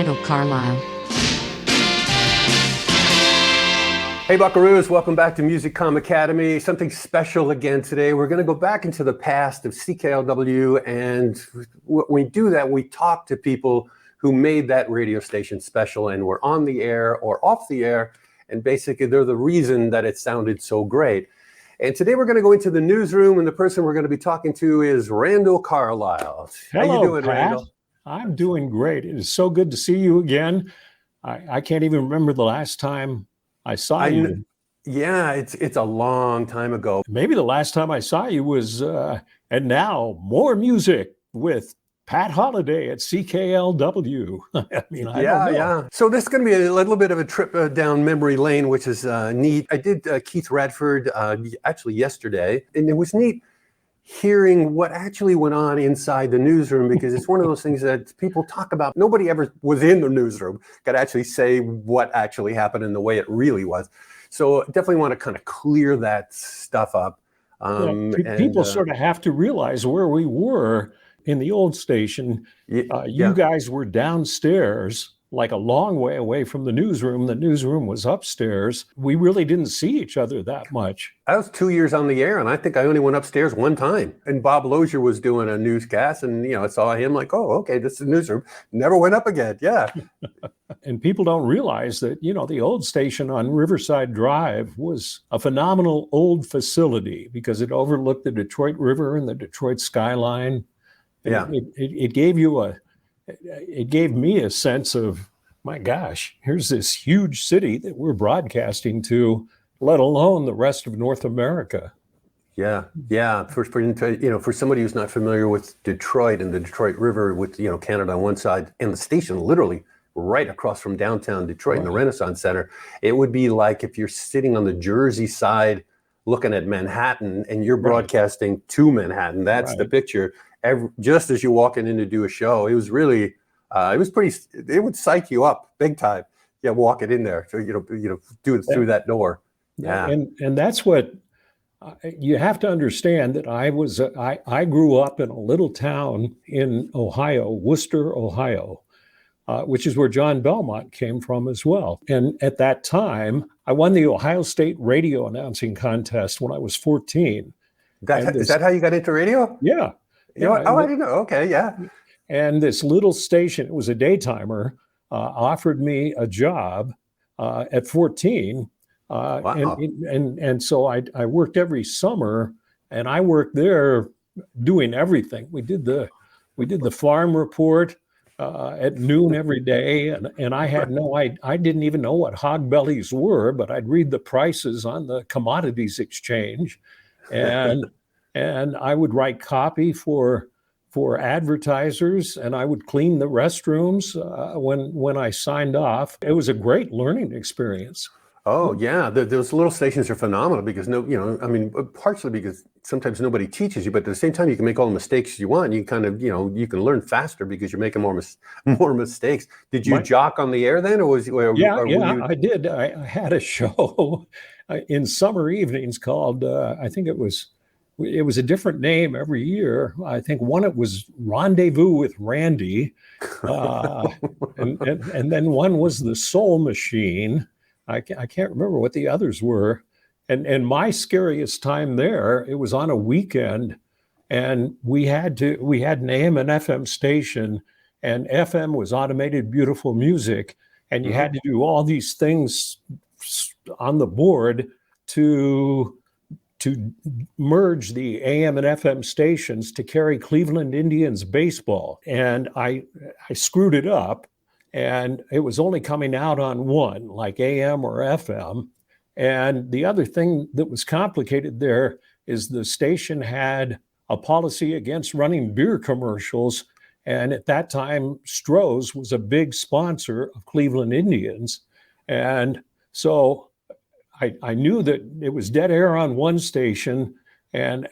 Randall Carlisle. Hey Buckaroos, welcome back to Music.com Academy. Something special again today. We're going to go back into the past of CKLW, and when we do that, we talk to people who made that radio station special and were on the air or off the air, and basically they're the reason that it sounded so great. And today we're going to go into the newsroom, and the person we're going to be talking to is Randall Carlisle. Hello, how you doing, Pat? Randall? I'm doing great. It is so good to see you again. I can't even remember the last time I saw you. Yeah, it's a long time ago. Maybe the last time I saw you was, and now more music with Pat Holliday at CKLW. I mean, I don't know. Yeah. So this is going to be a little bit of a trip down memory lane, which is neat. I did Keith Radford actually yesterday, and it was neat hearing what actually went on inside the newsroom, because it's one of those things that people talk about. Nobody ever was in the newsroom, could actually say what actually happened and the way it really was. So definitely want to kind of clear that stuff up. People sort of have to realize where we were in the old station. You guys were downstairs, like a long way away from the newsroom. The newsroom was upstairs. We really didn't see each other that much. I was 2 years on the air, and I think I only went upstairs one time. And Bob Lozier was doing a newscast, and I saw him like, oh, okay, this is the newsroom. Never went up again. Yeah. And people don't realize that, the old station on Riverside Drive was a phenomenal old facility because it overlooked the Detroit River and the Detroit skyline. Yeah. It gave me a sense of, my gosh, here's this huge city that we're broadcasting to, let alone the rest of North America. Yeah. For somebody who's not familiar with Detroit and the Detroit River, with Canada on one side and the station literally right across from downtown Detroit in the Renaissance Center, it would be like if you're sitting on the Jersey side looking at Manhattan and you're broadcasting to Manhattan. That's the picture. Just as you're walking in to do a show, it was really, it would psych you up big time. Yeah, walking in there, so do it through that door. Yeah, and that's what you have to understand. That I grew up in a little town in Ohio, Worcester, Ohio, which is where John Belmont came from as well. And at that time, I won the Ohio State radio announcing contest when I was 14. Is that how you got into radio? Yeah. I didn't know. Okay, yeah. And this little station, it was a daytimer, offered me a job at 14. Wow. And so I worked every summer, and I worked there doing everything. We did the farm report at noon every day, and I had I didn't even know what hog bellies were, but I'd read the prices on the commodities exchange, and I would write copy for advertisers, and I would clean the restrooms when I signed off. It was a great learning experience. Oh yeah, those little stations are phenomenal because partially because sometimes nobody teaches you, but at the same time you can make all the mistakes you want. You kind of you can learn faster because you're making more mistakes. Did you jock on the air then, or was I did. I had a show in summer evenings called I think it was a different name every year. I think it was Rendezvous with Randy, and then one was the Soul Machine. I can't remember what the others were. And my scariest time there, it was on a weekend, and we had an AM and FM station, and FM was automated beautiful music, and you had to do all these things on the board to merge the AM and FM stations to carry Cleveland Indians baseball. And I screwed it up, and it was only coming out on one, like AM or FM. And the other thing that was complicated there is the station had a policy against running beer commercials. And at that time, Stroh's was a big sponsor of Cleveland Indians. And so I knew that it was dead air on one station. And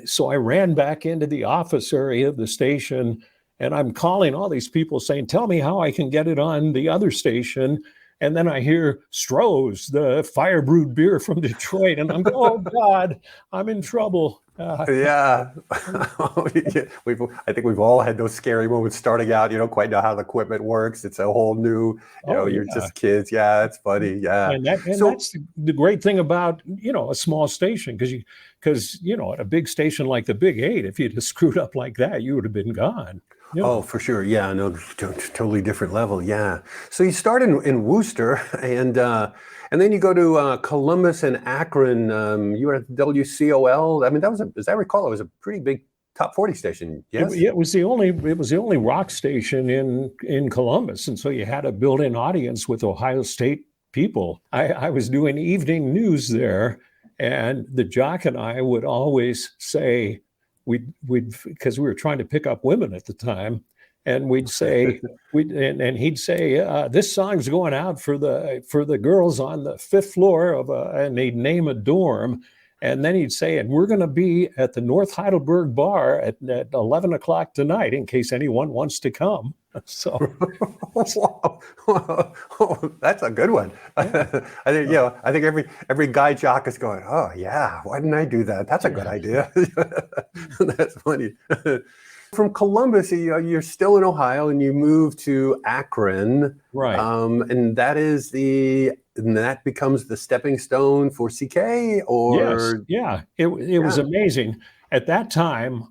so I ran back into the office area of the station, and I'm calling all these people saying, tell me how I can get it on the other station. And then I hear Stroh's, the fire brewed beer from Detroit. And I'm going, oh God, I'm in trouble. Yeah. I think we've all had those scary moments starting out. You don't quite know how the equipment works. It's a whole new, Oh you're yeah. just kids. Yeah, it's funny. Yeah. And So, that's the great thing about, a small station, because at a big station like the Big Eight, if you'd have screwed up like that, you would have been gone. oh, for sure. Yeah, no, totally different level. Yeah. So you start in Worcester, and then you go to Columbus and Akron. You were at WCOL. I mean, as I recall, it was a pretty big top 40 station. Yes. It was the only rock station in Columbus, and so you had a built-in audience with Ohio State people. I was doing evening news there, and the jock and I would always say we'd because we were trying to pick up women at the time, and we'd say and he'd say this song's going out for the girls on the fifth floor and they'd name a dorm. And then he'd say, and we're going to be at the North Heidelberg bar at 11 o'clock tonight in case anyone wants to come. So that's a good one. I think every guy jock is going, oh yeah, why didn't I do that? That's a good idea. That's funny. From Columbus, you're still in Ohio, and you move to Akron, right? And that becomes the stepping stone for CK, or yes, yeah, it was amazing at that time.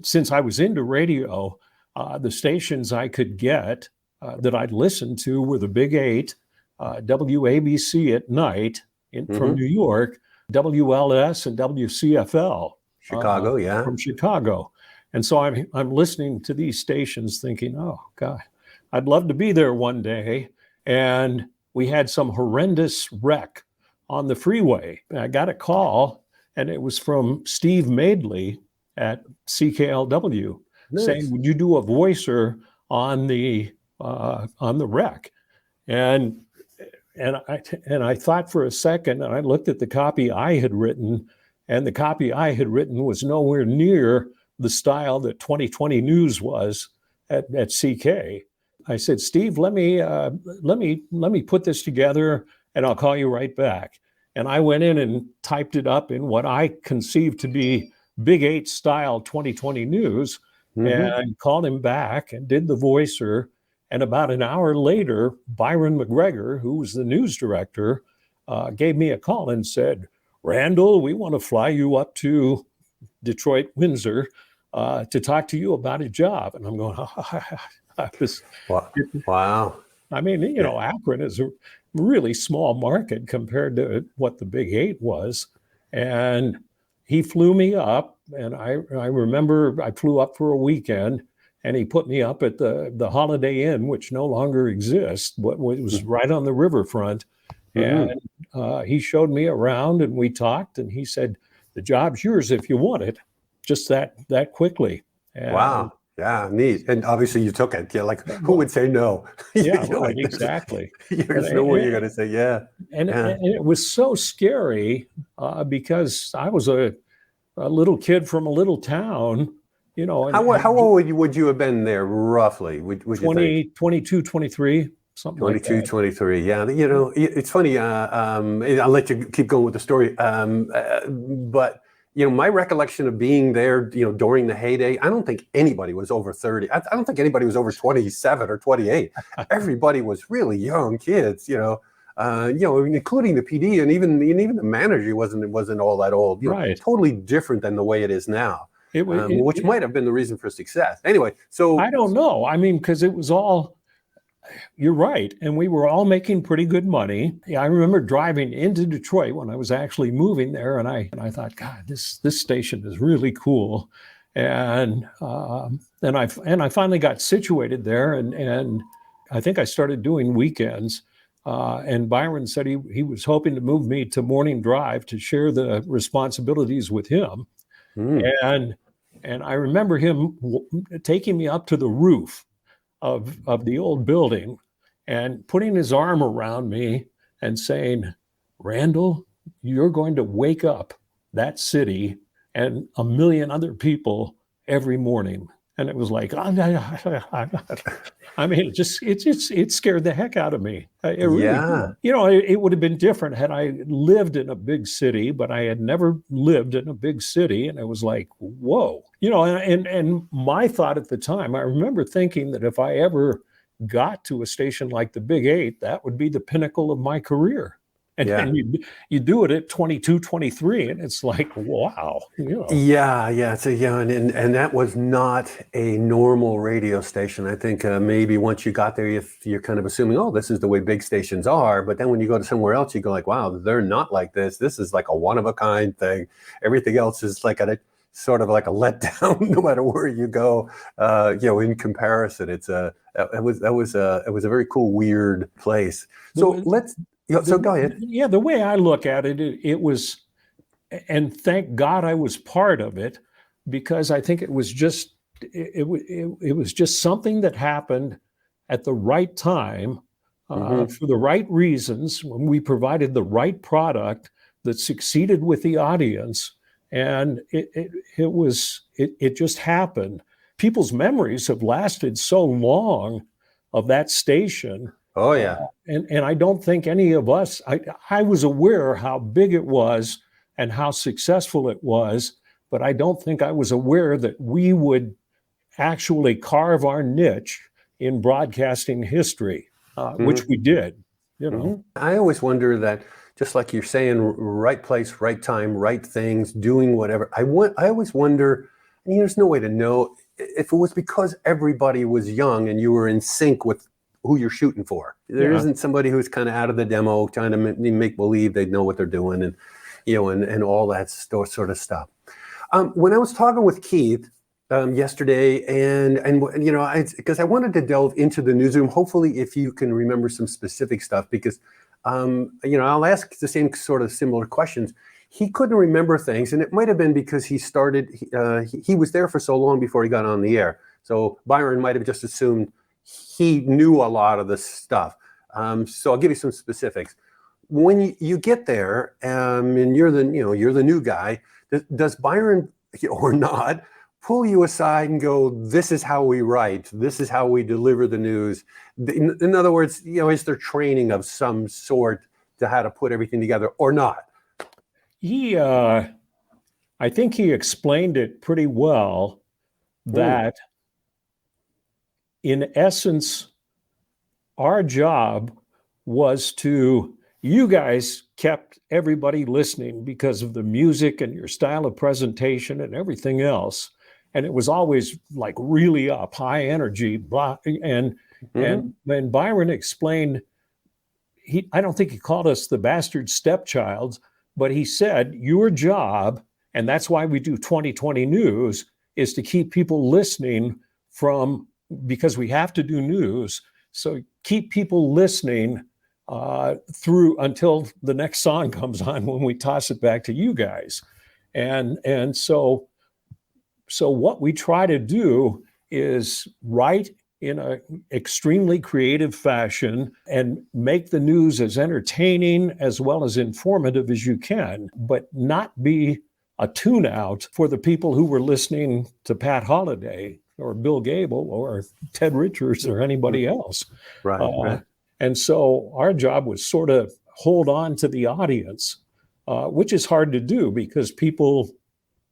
Since I was into radio, the stations I could get that I'd listen to were the Big Eight, WABC at night from New York, WLS and WCFL, Chicago, from Chicago. And so I'm listening to these stations thinking, oh, God, I'd love to be there one day. And we had some horrendous wreck on the freeway. And I got a call, and it was from Steve Madeley at CKLW saying, would you do a voicer on the wreck? And I thought for a second, and I looked at the copy I had written, and the copy I had written was nowhere near the style that 2020 News was at CK. I said, Steve, let me put this together, and I'll call you right back. And I went in and typed it up in what I conceived to be Big Eight style 2020 News, and called him back and did the voicer. And about an hour later, Byron McGregor, who was the news director, gave me a call and said, Randall, we want to fly you up to Detroit, Windsor, to talk to you about a job. And I'm going, wow. I mean, Akron is a really small market compared to what the Big Eight was. And he flew me up, and I remember I flew up for a weekend, and he put me up at the Holiday Inn, which no longer exists, but it was right on the riverfront. And he showed me around, and we talked, and he said, the job's yours if you want it, just that quickly. And, wow. Yeah, neat. And obviously you took it. Yeah, like who would say no? Yeah, right, exactly. There's no way you're going to say yeah. And it was so scary because I was a little kid from a little town, How old would you have been there roughly? Would 20, you think? 22, 23, something 22, like that. 23. Yeah, it's funny. I'll let you keep going with the story. But my recollection of being there, during the heyday, I don't think anybody was over 30. I don't think anybody was over 27 or 28. Everybody was really young kids, including the PD, and even the manager wasn't all that old. Right. Totally different than the way it is now. Which might have been the reason for success. Anyway, so I don't know. I mean, because it was all. You're right. And we were all making pretty good money. Yeah, I remember driving into Detroit when I was actually moving there. And I thought, God, this station is really cool. And I finally got situated there. And I think I started doing weekends. And Byron said he was hoping to move me to morning drive to share the responsibilities with him. And I remember him taking me up to the roof of the old building and putting his arm around me and saying, Randall, you're going to wake up that city and a million other people every morning. And it was like, I mean, it scared the heck out of me. It really Yeah. did. You know, it would have been different had I lived in a big city, but I had never lived in a big city. And it was like, whoa, you know, and my thought at the time, I remember thinking that if I ever got to a station like the Big Eight, that would be the pinnacle of my career. And, Yeah. and you do it at 22, 23, and it's like, wow, you know. Yeah. So yeah, and that was not a normal radio station. I think maybe once you got there, you're kind of assuming, oh, this is the way big stations are. But then when you go to somewhere else, you go like, wow, they're not like this. This is like a one of a kind thing. Everything else is like a sort of like a letdown, no matter where you go. You know, in comparison, it was a very cool, weird place. So so go ahead. Yeah, the way I look at it, it was, and thank God I was part of it, because I think it was just something that happened at the right time, for the right reasons, when we provided the right product that succeeded with the audience, and it just happened. People's memories have lasted so long of that station. Oh yeah. And I don't think any of us, I was aware how big it was and how successful it was, but I don't think I was aware that we would actually carve our niche in broadcasting history, which we did, you know. I always wonder that, just like you're saying, right place, right time, right things, doing whatever. I always wonder, I mean, there's no way to know if it was because everybody was young and you were in sync with who you're shooting for. There isn't somebody who's kind of out of the demo trying to make believe they know what they're doing, and you know, and all that sort of stuff. When I was talking with Keith yesterday, and you know, because I wanted to delve into the newsroom. Hopefully, if you can remember some specific stuff, because you know, I'll ask the same sort of similar questions. He couldn't remember things, and it might have been because he was there for so long before he got on the air. So Byron might have just assumed he knew a lot of this stuff. So I'll give you some specifics. When you get there, and you're the new guy, does Byron or not pull you aside and go, "This is how we write. This is how we deliver the news"? In other words, you know, is there training of some sort to how to put everything together, or not? I think he explained it pretty well, that in essence, our job was you guys kept everybody listening because of the music and your style of presentation and everything else. And it was always like really up, high energy, blah. And then Byron explained, I don't think he called us the bastard stepchilds, but he said, your job, and that's why we do 2020 News, is to keep people listening because we have to do news. So keep people listening through until the next song comes on, when we toss it back to you guys. And so what we try to do is write in an extremely creative fashion and make the news as entertaining as well as informative as you can, but not be a tune out for the people who were listening to Pat Holliday or Bill Gable or Ted Richards or anybody else. Right. And so our job was sort of hold on to the audience, which is hard to do because people,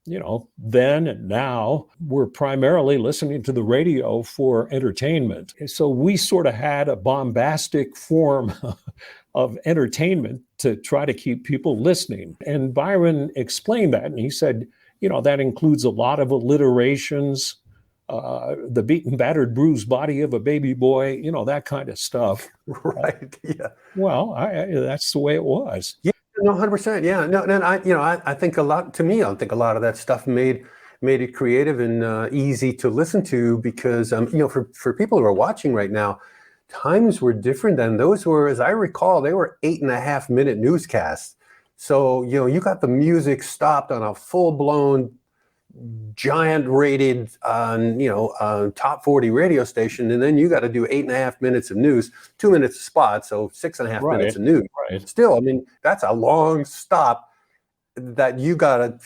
you know, then and now were primarily listening to the radio for entertainment. So we sort of had a bombastic form of entertainment to try to keep people listening. And Byron explained that, and he said, you know, that includes a lot of alliterations, the beaten, battered, bruised body of a baby boy, you know, that kind of stuff. Right. Yeah. Well, that's the way it was. Yeah. No, 100%. Yeah. No. And I think a lot. To me, I think a lot of that stuff made it creative and easy to listen to, because you know, for people who are watching right now, times were different then. Those were, as I recall, they were 8.5-minute newscasts. So you know, you got the music stopped on a full-blown, giant rated top 40 radio station, and then you got to do 8.5 minutes of news, 2 minutes of spot, so 6.5 minutes of news. Right. Still, I mean, that's a long stop that you gotta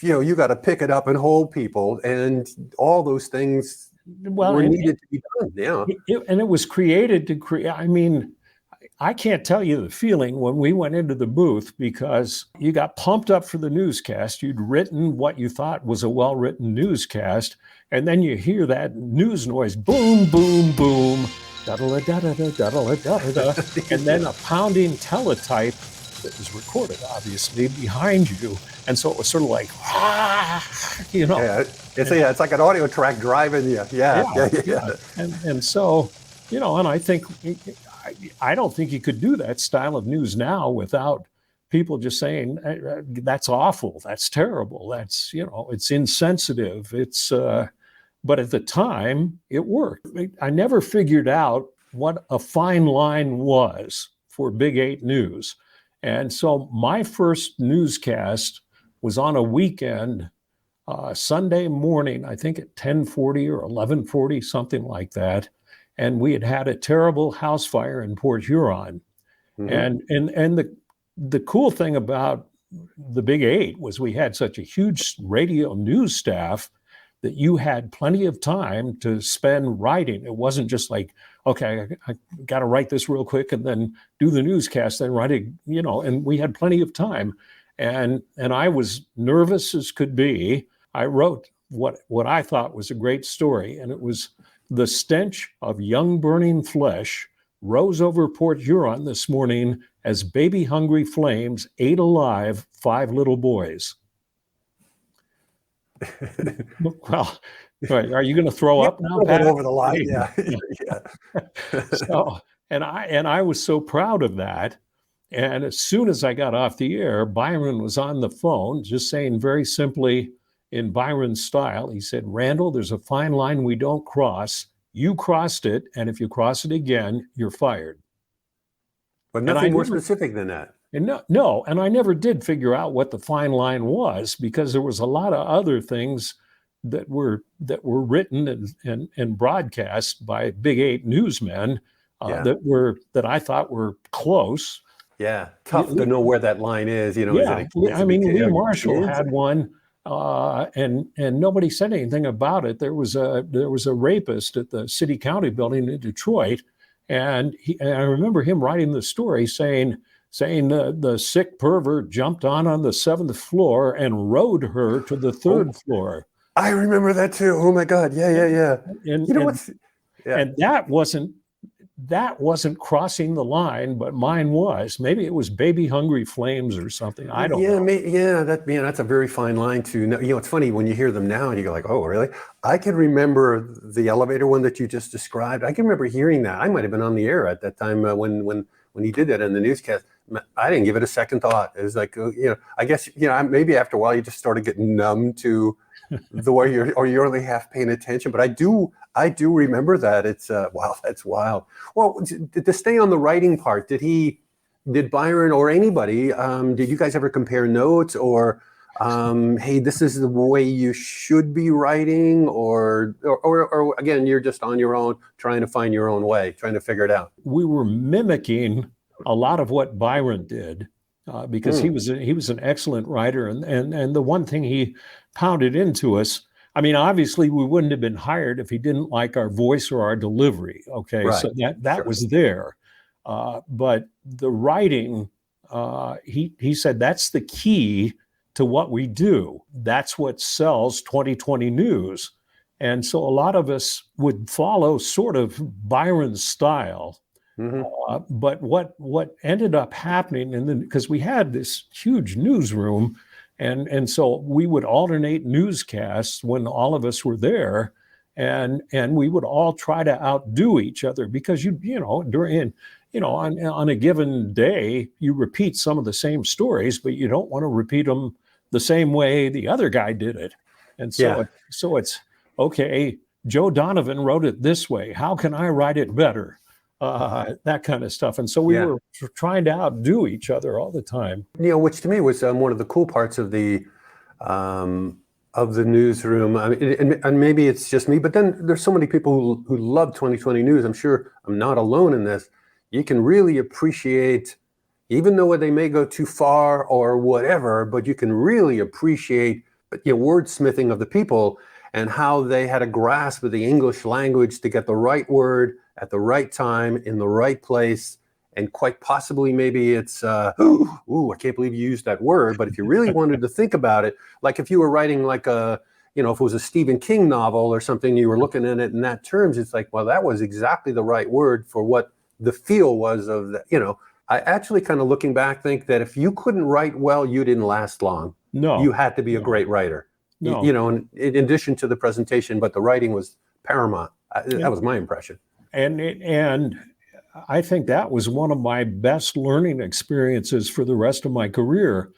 pick it up and hold people, and all those things well, were needed to be done. Yeah. and it was created to create. I mean, I can't tell you the feeling when we went into the booth, because you got pumped up for the newscast. You'd written what you thought was a well-written newscast, and then you hear that news noise, boom, boom, boom, da-da-da-da-da-da-da-da-da, and then a pounding teletype that was recorded, obviously, behind you. And so it was sort of like, you know. Yeah, it's like an audio track driving you. Yeah. And so, you know, and I think, I don't think you could do that style of news now without people just saying, that's awful, that's terrible, that's, you know, it's insensitive, it's, but at the time, it worked. I never figured out what a fine line was for Big 8 News. And so my first newscast was on a weekend, Sunday morning, I think at 10:40 or 11:40, something like that. And we had had a terrible house fire in Port Huron. Mm-hmm. And the cool thing about the Big 8 was we had such a huge radio news staff that you had plenty of time to spend writing. It wasn't just like, okay, I got to write this real quick and then do the newscast, then write it, you know, and we had plenty of time. And I was nervous as could be. I wrote what I thought was a great story, and it was: the stench of young burning flesh rose over Port Huron this morning as baby-hungry flames ate alive 5 little boys. Well, are you going to throw up now, Pat? Over the line, yeah. So, and I was so proud of that. And as soon as I got off the air, Byron was on the phone, just saying very simply, in Byron's style, he said, "Randall, there's a fine line we don't cross. You crossed it, and if you cross it again, you're fired." But nothing more specific than that. And no, and I never did figure out what the fine line was, because there was a lot of other things that were written and broadcast by Big 8 newsmen that I thought were close. Yeah, tough to know where that line is. You know, yeah. I mean, Lee Marshall had one, and nobody said anything about it. There was a rapist at the city county building in Detroit, and I remember him writing the story saying the sick pervert jumped on the 7th floor and rode her to the 3rd floor. I remember that too. Oh my God. Yeah. And you know what's? Yeah. And that wasn't crossing the line, but mine was. Maybe it was baby hungry flames or something. I don't know. That's a very fine line to know. You know, it's funny when you hear them now and you go like, oh, really? I can remember the elevator one that you just described. I can remember hearing that. I might have been on the air at that time when he did that in the newscast. I didn't give it a second thought. It was like, you know, I guess, you know, maybe after a while you just started getting numb to the way you're only half paying attention. But I do remember that. It's wow, that's wild. Well, to stay on the writing part, did Byron or anybody, did you guys ever compare notes or, hey, this is the way you should be writing, or again, you're just on your own, trying to find your own way, trying to figure it out? We were mimicking a lot of what Byron did, because he was an excellent writer, and the one thing he pounded into us, I mean, obviously we wouldn't have been hired if he didn't like our voice or our delivery. Okay, right. So that was there, but the writing, he said, that's the key to what we do. That's what sells 2020 News, and so a lot of us would follow sort of Byron's style. Mm-hmm. But what ended up happening, and then because we had this huge newsroom, and so we would alternate newscasts when all of us were there, and we would all try to outdo each other, because on a given day you repeat some of the same stories, but you don't want to repeat them the same way the other guy did it, and so it's okay. Joe Donovan wrote it this way. How can I write it better? That kind of stuff. And so we were trying to outdo each other all the time. You know, which to me was one of the cool parts of the newsroom. I mean, and maybe it's just me, but then there's so many people who love 2020 News. I'm sure I'm not alone in this. You can really appreciate, even though they may go too far or whatever, but you can really appreciate, wordsmithing of the people. and how they had a grasp of the English language to get the right word at the right time in the right place. And quite possibly, maybe it's, ooh, I can't believe you used that word. But if you really wanted to think about it, like if you were writing like a, if it was a Stephen King novel or something, you were looking at it in that terms, it's like, well, that was exactly the right word for what the feel was of the, I actually kind of looking back think that if you couldn't write well, you didn't last long. No. You had to be a great writer. No. In addition to the presentation, but the writing was paramount. That was my impression. And I think that was one of my best learning experiences for the rest of my career.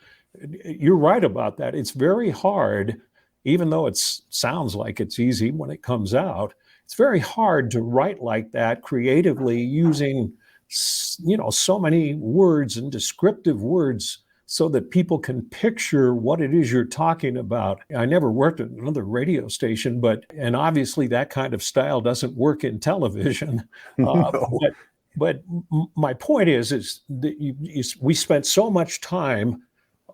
You're right about that. It's very hard, even though it sounds like it's easy when it comes out. It's very hard to write like that creatively using, so many words and descriptive words so that people can picture what it is you're talking about. I never worked at another radio station, and obviously that kind of style doesn't work in television. No. But my point is that we spent so much time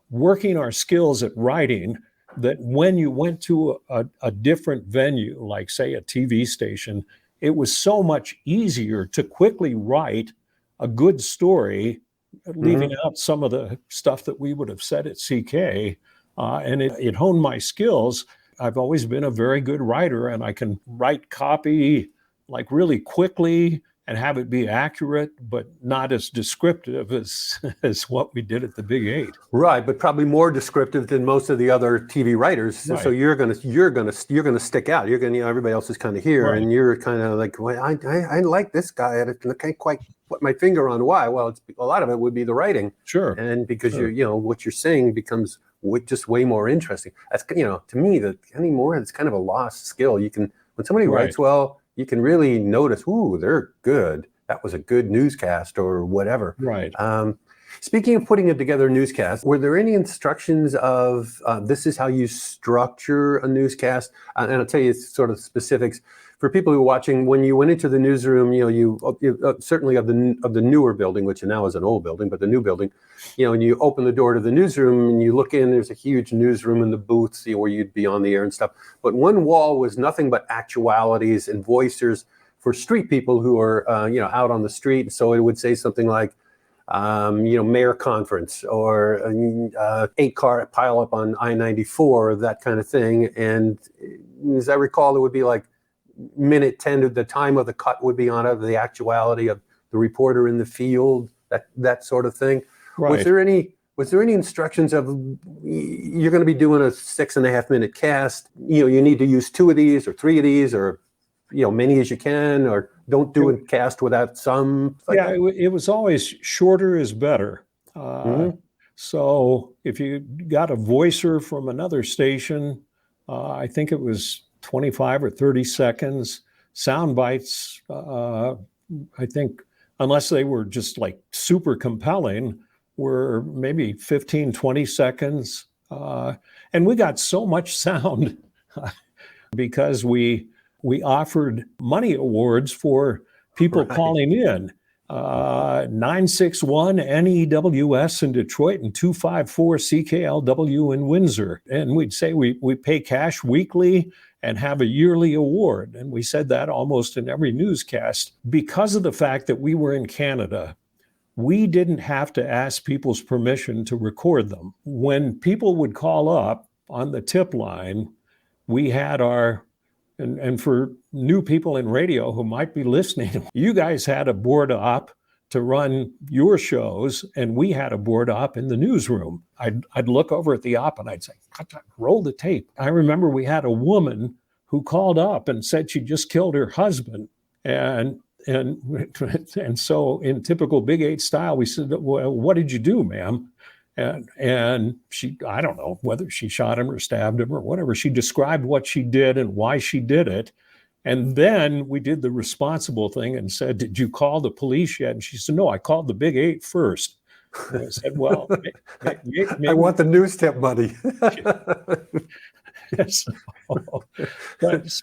working our skills at writing that when you went to a different venue, like say a TV station, it was so much easier to quickly write a good story, leaving out some of the stuff that we would have said at CK, and it honed my skills. I've always been a very good writer, and I can write copy like really quickly and have it be accurate, but not as descriptive as what we did at the Big 8. Right, but probably more descriptive than most of the other TV writers. Right. So you're gonna stick out. You're gonna, everybody else is kind of here, and you're kind of like, well, I like this guy. I can't quite put my finger on why. Well, a lot of it would be the writing. Sure. And because what you're saying becomes just way more interesting. That's to me anymore it's kind of a lost skill. You can, when somebody writes well, you can really notice, ooh, they're good. That was a good newscast or whatever. Right. Speaking of putting it together a newscast, were there any instructions of this is how you structure a newscast? And I'll tell you sort of specifics for people who are watching. When you went into the newsroom, you certainly of the newer building, which now is an old building, but the new building, and you open the door to the newsroom and you look in. There's a huge newsroom in the booths, where you'd be on the air and stuff. But one wall was nothing but actualities and voicers for street people who are out on the street. So it would say something like, mayor conference or 8-car pile up on I-94, that kind of thing. And as I recall, it would be like minute 10 of the time of the cut would be on it, the actuality of the reporter in the field, that sort of thing. Right. Was there any instructions of you're going to be doing a 6.5 minute cast? You need to use 2 of these or 3 of these or many as you can, or don't do a cast without some. It was always shorter is better. So if you got a voicer from another station, I think it was 25 or 30 seconds. Sound bites, I think, unless they were just like super compelling, were maybe 15, 20 seconds. And we got so much sound because we offered money awards for people calling in. 961 NEWS in Detroit and 254 CKLW in Windsor. And we'd say we pay cash weekly and have a yearly award. And we said that almost in every newscast. Because of the fact that we were in Canada, we didn't have to ask people's permission to record them. When people would call up on the tip line, we had and for new people in radio who might be listening, you guys had a board op to run your shows, and we had a board op in the newsroom. I'd look over at the op and I'd say, roll the tape. I remember we had a woman who called up and said she just killed her husband. And so in typical Big 8 style, we said, well, what did you do, ma'am? And she, I don't know whether she shot him or stabbed him or whatever. She described what she did and why she did it. And then we did the responsible thing and said, did you call the police yet? And she said, no, I called the Big 8 first. And I said, well, maybe I want the news tip money. So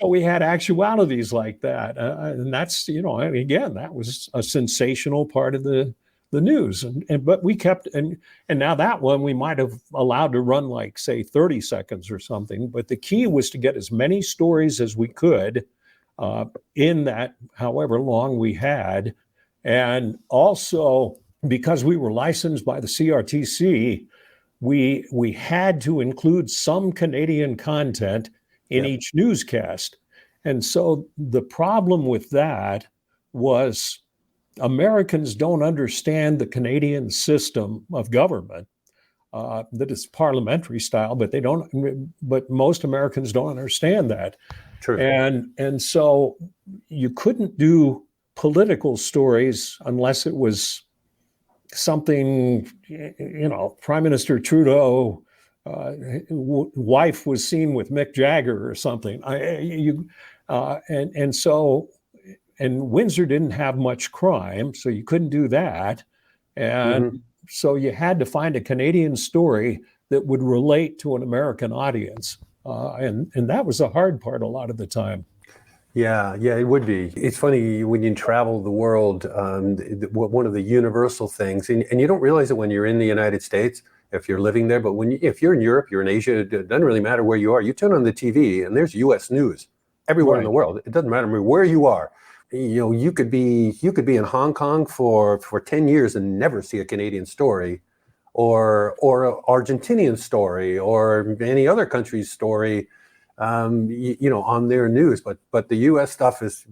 we had actualities like that. And that's, again, that was a sensational part of the the news. But we kept, and now that one we might have allowed to run like, say, 30 seconds or something. But the key was to get as many stories as we could in that however long we had. And also, because we were licensed by the CRTC, we had to include some Canadian content in each newscast. And so the problem with that was Americans don't understand the Canadian system of government, that it's parliamentary style, but they don't. But most Americans don't understand that. True. And so you couldn't do political stories unless it was something, Prime Minister Trudeau wife was seen with Mick Jagger or something. And Windsor didn't have much crime, so you couldn't do that. And so you had to find a Canadian story that would relate to an American audience. And that was the hard part a lot of the time. Yeah, it would be. It's funny when you travel the world, one of the universal things, and you don't realize it when you're in the United States, if you're living there, but if you're in Europe, you're in Asia, it doesn't really matter where you are. You turn on the TV and there's U.S. news everywhere in the world. It doesn't matter where you are. You could be in Hong Kong for 10 years and never see a Canadian story, or an Argentinian story, or any other country's story, on their news. But the U.S. stuff is,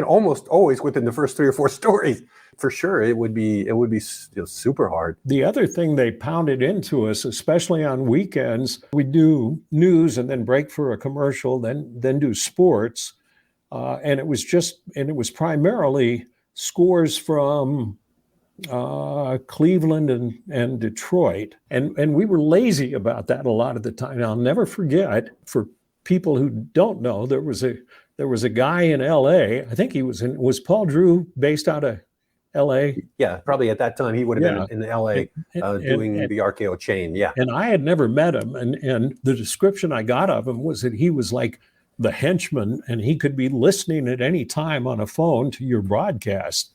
almost always within the first 3 or 4 stories. For sure, it would be super hard. The other thing they pounded into us, especially on weekends, we do news and then break for a commercial, then do sports. And it was primarily scores from Cleveland and Detroit. And we were lazy about that a lot of the time. And I'll never forget, for people who don't know, there was a guy in LA. I think was Paul Drew based out of LA? Yeah, probably at that time he would have been in LA doing the RKO chain. Yeah. And I had never met him. And the description I got of him was that he was like the henchman, and he could be listening at any time on a phone to your broadcast.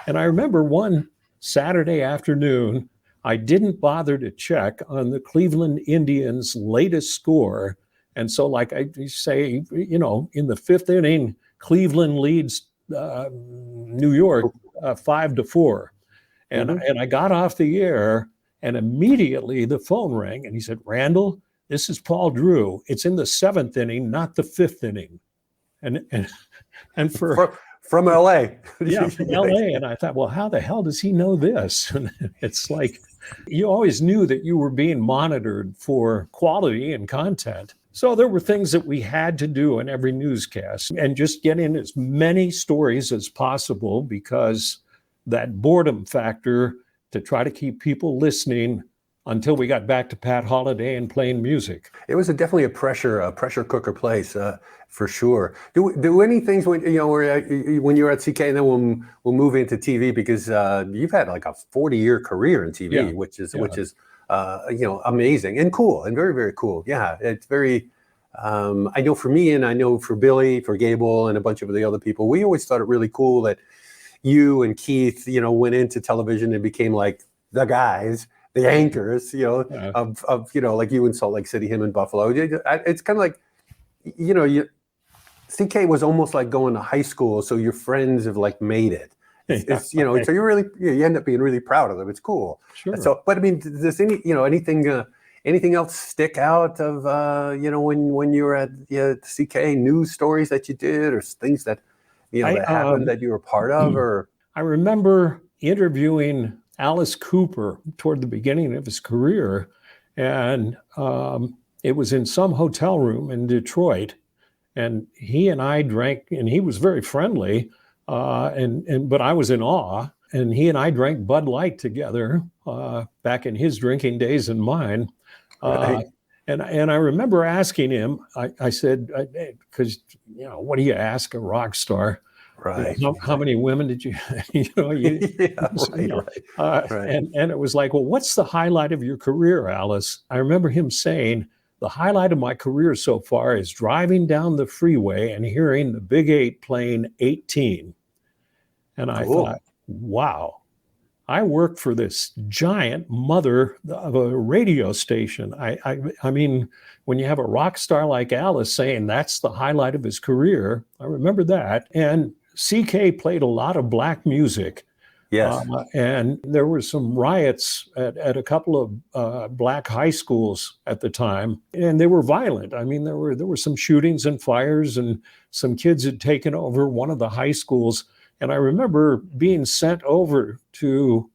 And I remember one Saturday afternoon, I didn't bother to check on the Cleveland Indians' latest score. And so, like I say, in the 5th inning, Cleveland leads New York 5-4. And I got off the air, and immediately the phone rang, and he said, "Randall, this is Paul Drew. It's in the 7th inning, not the 5th inning." And from LA. Yeah, from LA. And I thought, well, how the hell does he know this? And it's like, you always knew that you were being monitored for quality and content. So there were things that we had to do in every newscast, and just get in as many stories as possible, because that boredom factor, to try to keep people listening until we got back to Pat Holiday and playing music. It was definitely a pressure cooker place, for sure. Do any things when you're at CK, and then we'll move into TV, because you've had like a 40-year career in TV, which is amazing and cool and very, very cool. Yeah, it's very. I know for me, and I know for Billy, for Gable, and a bunch of the other people, we always thought it really cool that you and Keith, went into television and became like the guys, the anchors, of like you in Salt Lake City, him in Buffalo. It's kind of like, CK was almost like going to high school, so your friends have like made it. It's so you end up being really proud of them. It's cool. Sure. So, but I mean, does anything else stick out of when you were at CK, news stories that you did, or things that that happened that you were part of? Or I remember interviewing Alice Cooper toward the beginning of his career, and it was in some hotel room in Detroit, and he and I drank, and he was very friendly, but I was in awe, and he and I drank Bud Light together back in his drinking days and mine. Right. And I remember asking him, I said, because what do you ask a rock star? Right. How many women did you, Right. And it was like, well, what's the highlight of your career, Alice? I remember him saying, the highlight of my career so far is driving down the freeway and hearing the Big 8 playing 18. And I thought, wow, I worked for this giant mother of a radio station. I mean, when you have a rock star like Alice saying that's the highlight of his career, I remember that. And CK played a lot of black music. Yes. And there were some riots at a couple of black high schools at the time, and they were violent. I mean, there were some shootings and fires, and some kids had taken over one of the high schools. And I remember being sent over to,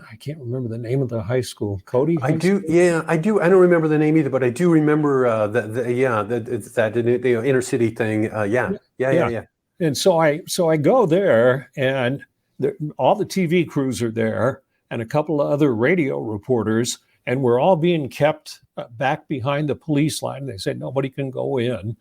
I can't remember the name of the high school. Cody I High do. School? Yeah, I do. I don't remember the name either, but I do remember the inner city thing. Yeah. Yeah. And so I go there, and all the TV crews are there, and a couple of other radio reporters, and we're all being kept back behind the police line. They said nobody can go in,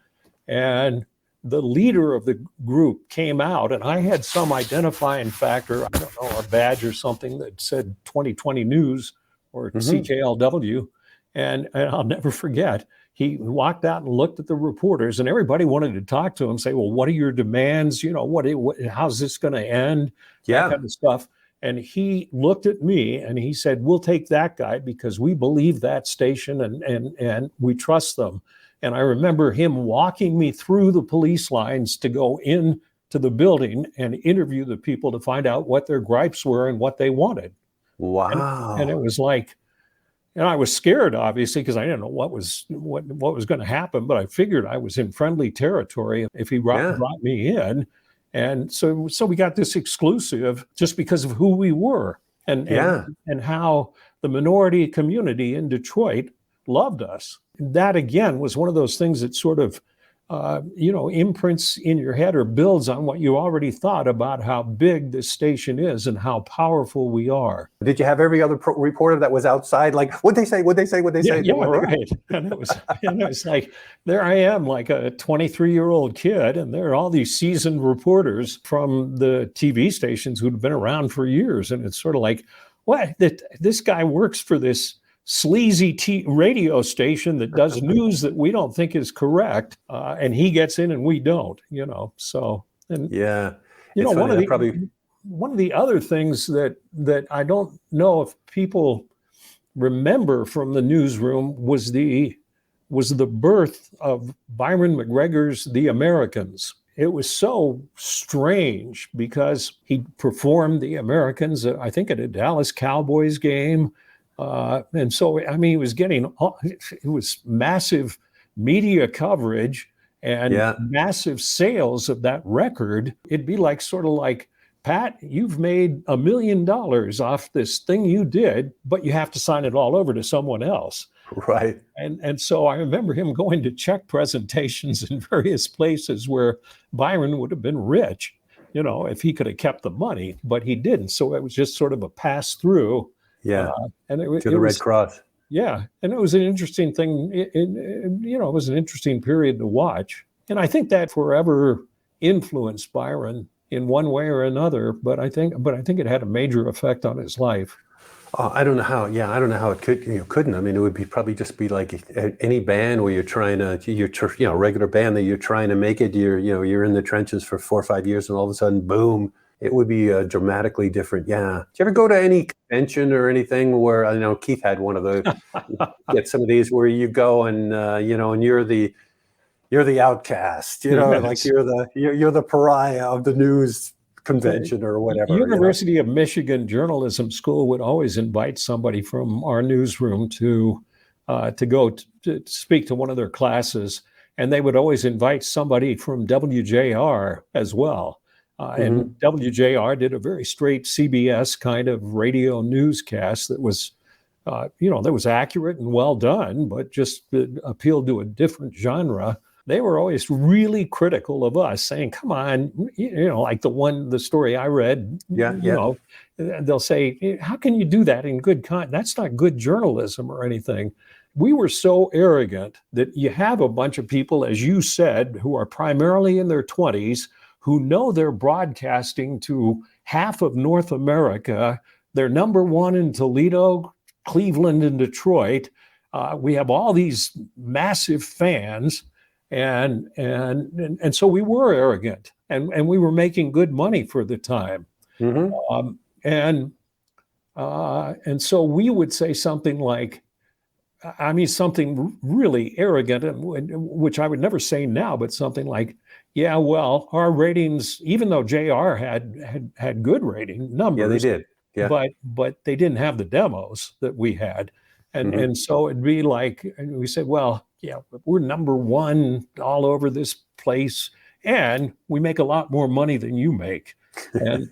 and the leader of the group came out, and I had some identifying factor, I don't know, a badge or something that said 2020 News or CKLW, and I'll never forget. He walked out and looked at the reporters, and everybody wanted to talk to him, say, well, what are your demands? You know, how's this going to end? Yeah. That kind of stuff. And he looked at me and he said, we'll take that guy because we believe that station and we trust them. And I remember him walking me through the police lines to go in to the building and interview the people to find out what their gripes were and what they wanted. Wow. And it was like, and I was scared, obviously, because I didn't know what was going to happen. But I figured I was in friendly territory if he brought me in, and so we got this exclusive just because of who we were and how the minority community in Detroit loved us. That again was one of those things that sort of imprints in your head or builds on what you already thought about how big this station is and how powerful we are. Did you have every other reporter that was outside? Like, what'd they say? What'd they say? What'd they say? Yeah, right. And it was like, there I am, like a 23-year-old kid, and there are all these seasoned reporters from the TV stations who'd been around for years. And it's sort of like, what? This guy works for this sleazy radio station that does news that we don't think is correct, and he gets in and we don't, so. And yeah, one of the other things that I don't know if people remember from the newsroom was the birth of Byron McGregor's The Americans. It was so strange because he performed The Americans, I think, at a Dallas Cowboys game. And so, I mean, it was massive media coverage and massive sales of that record. It'd be like sort of like, Pat, you've made $1 million off this thing you did, but you have to sign it all over to someone else. Right. And so I remember him going to check presentations in various places where Byron would have been rich, if he could have kept the money, but he didn't. So it was just sort of a pass through. Yeah, and to the Red Cross. Yeah, and it was an interesting thing. It was an interesting period to watch, and I think that forever influenced Byron in one way or another. But I think it had a major effect on his life. I don't know how. Yeah, I don't know how it couldn't. I mean, it would probably just be like any band where you're regular band that you're trying to make it. You're in the trenches for 4 or 5 years, and all of a sudden, boom. It would be dramatically different. Yeah. Did you ever go to any convention or anything where, I know Keith had one of those, get some of these where you go and, and you're the outcast, Yes. like you're the pariah of the news convention or whatever. University of Michigan Journalism School would always invite somebody from our newsroom to go to speak to one of their classes. And they would always invite somebody from WJR as well. And WJR did a very straight CBS kind of radio newscast that was, that was accurate and well done, but just appealed to a different genre. They were always really critical of us, saying, come on, like the story I read, they'll say, how can you do that in good content? That's not good journalism or anything. We were so arrogant that you have a bunch of people, as you said, who are primarily in their 20s, who know they're broadcasting to half of North America. They're number one in Toledo, Cleveland, and Detroit. We have all these massive fans, and so we were arrogant, and we were making good money for the time. And And so we would say something like, I mean, something really arrogant, which I would never say now, but something like, yeah, well, our ratings, even though JR had good rating Yeah, they numbers, did. Yeah. but they didn't have the demos that we had. Hmm. And so it'd be like, and we said, well, yeah, we're number one all over this place, and we make a lot more money than you make. And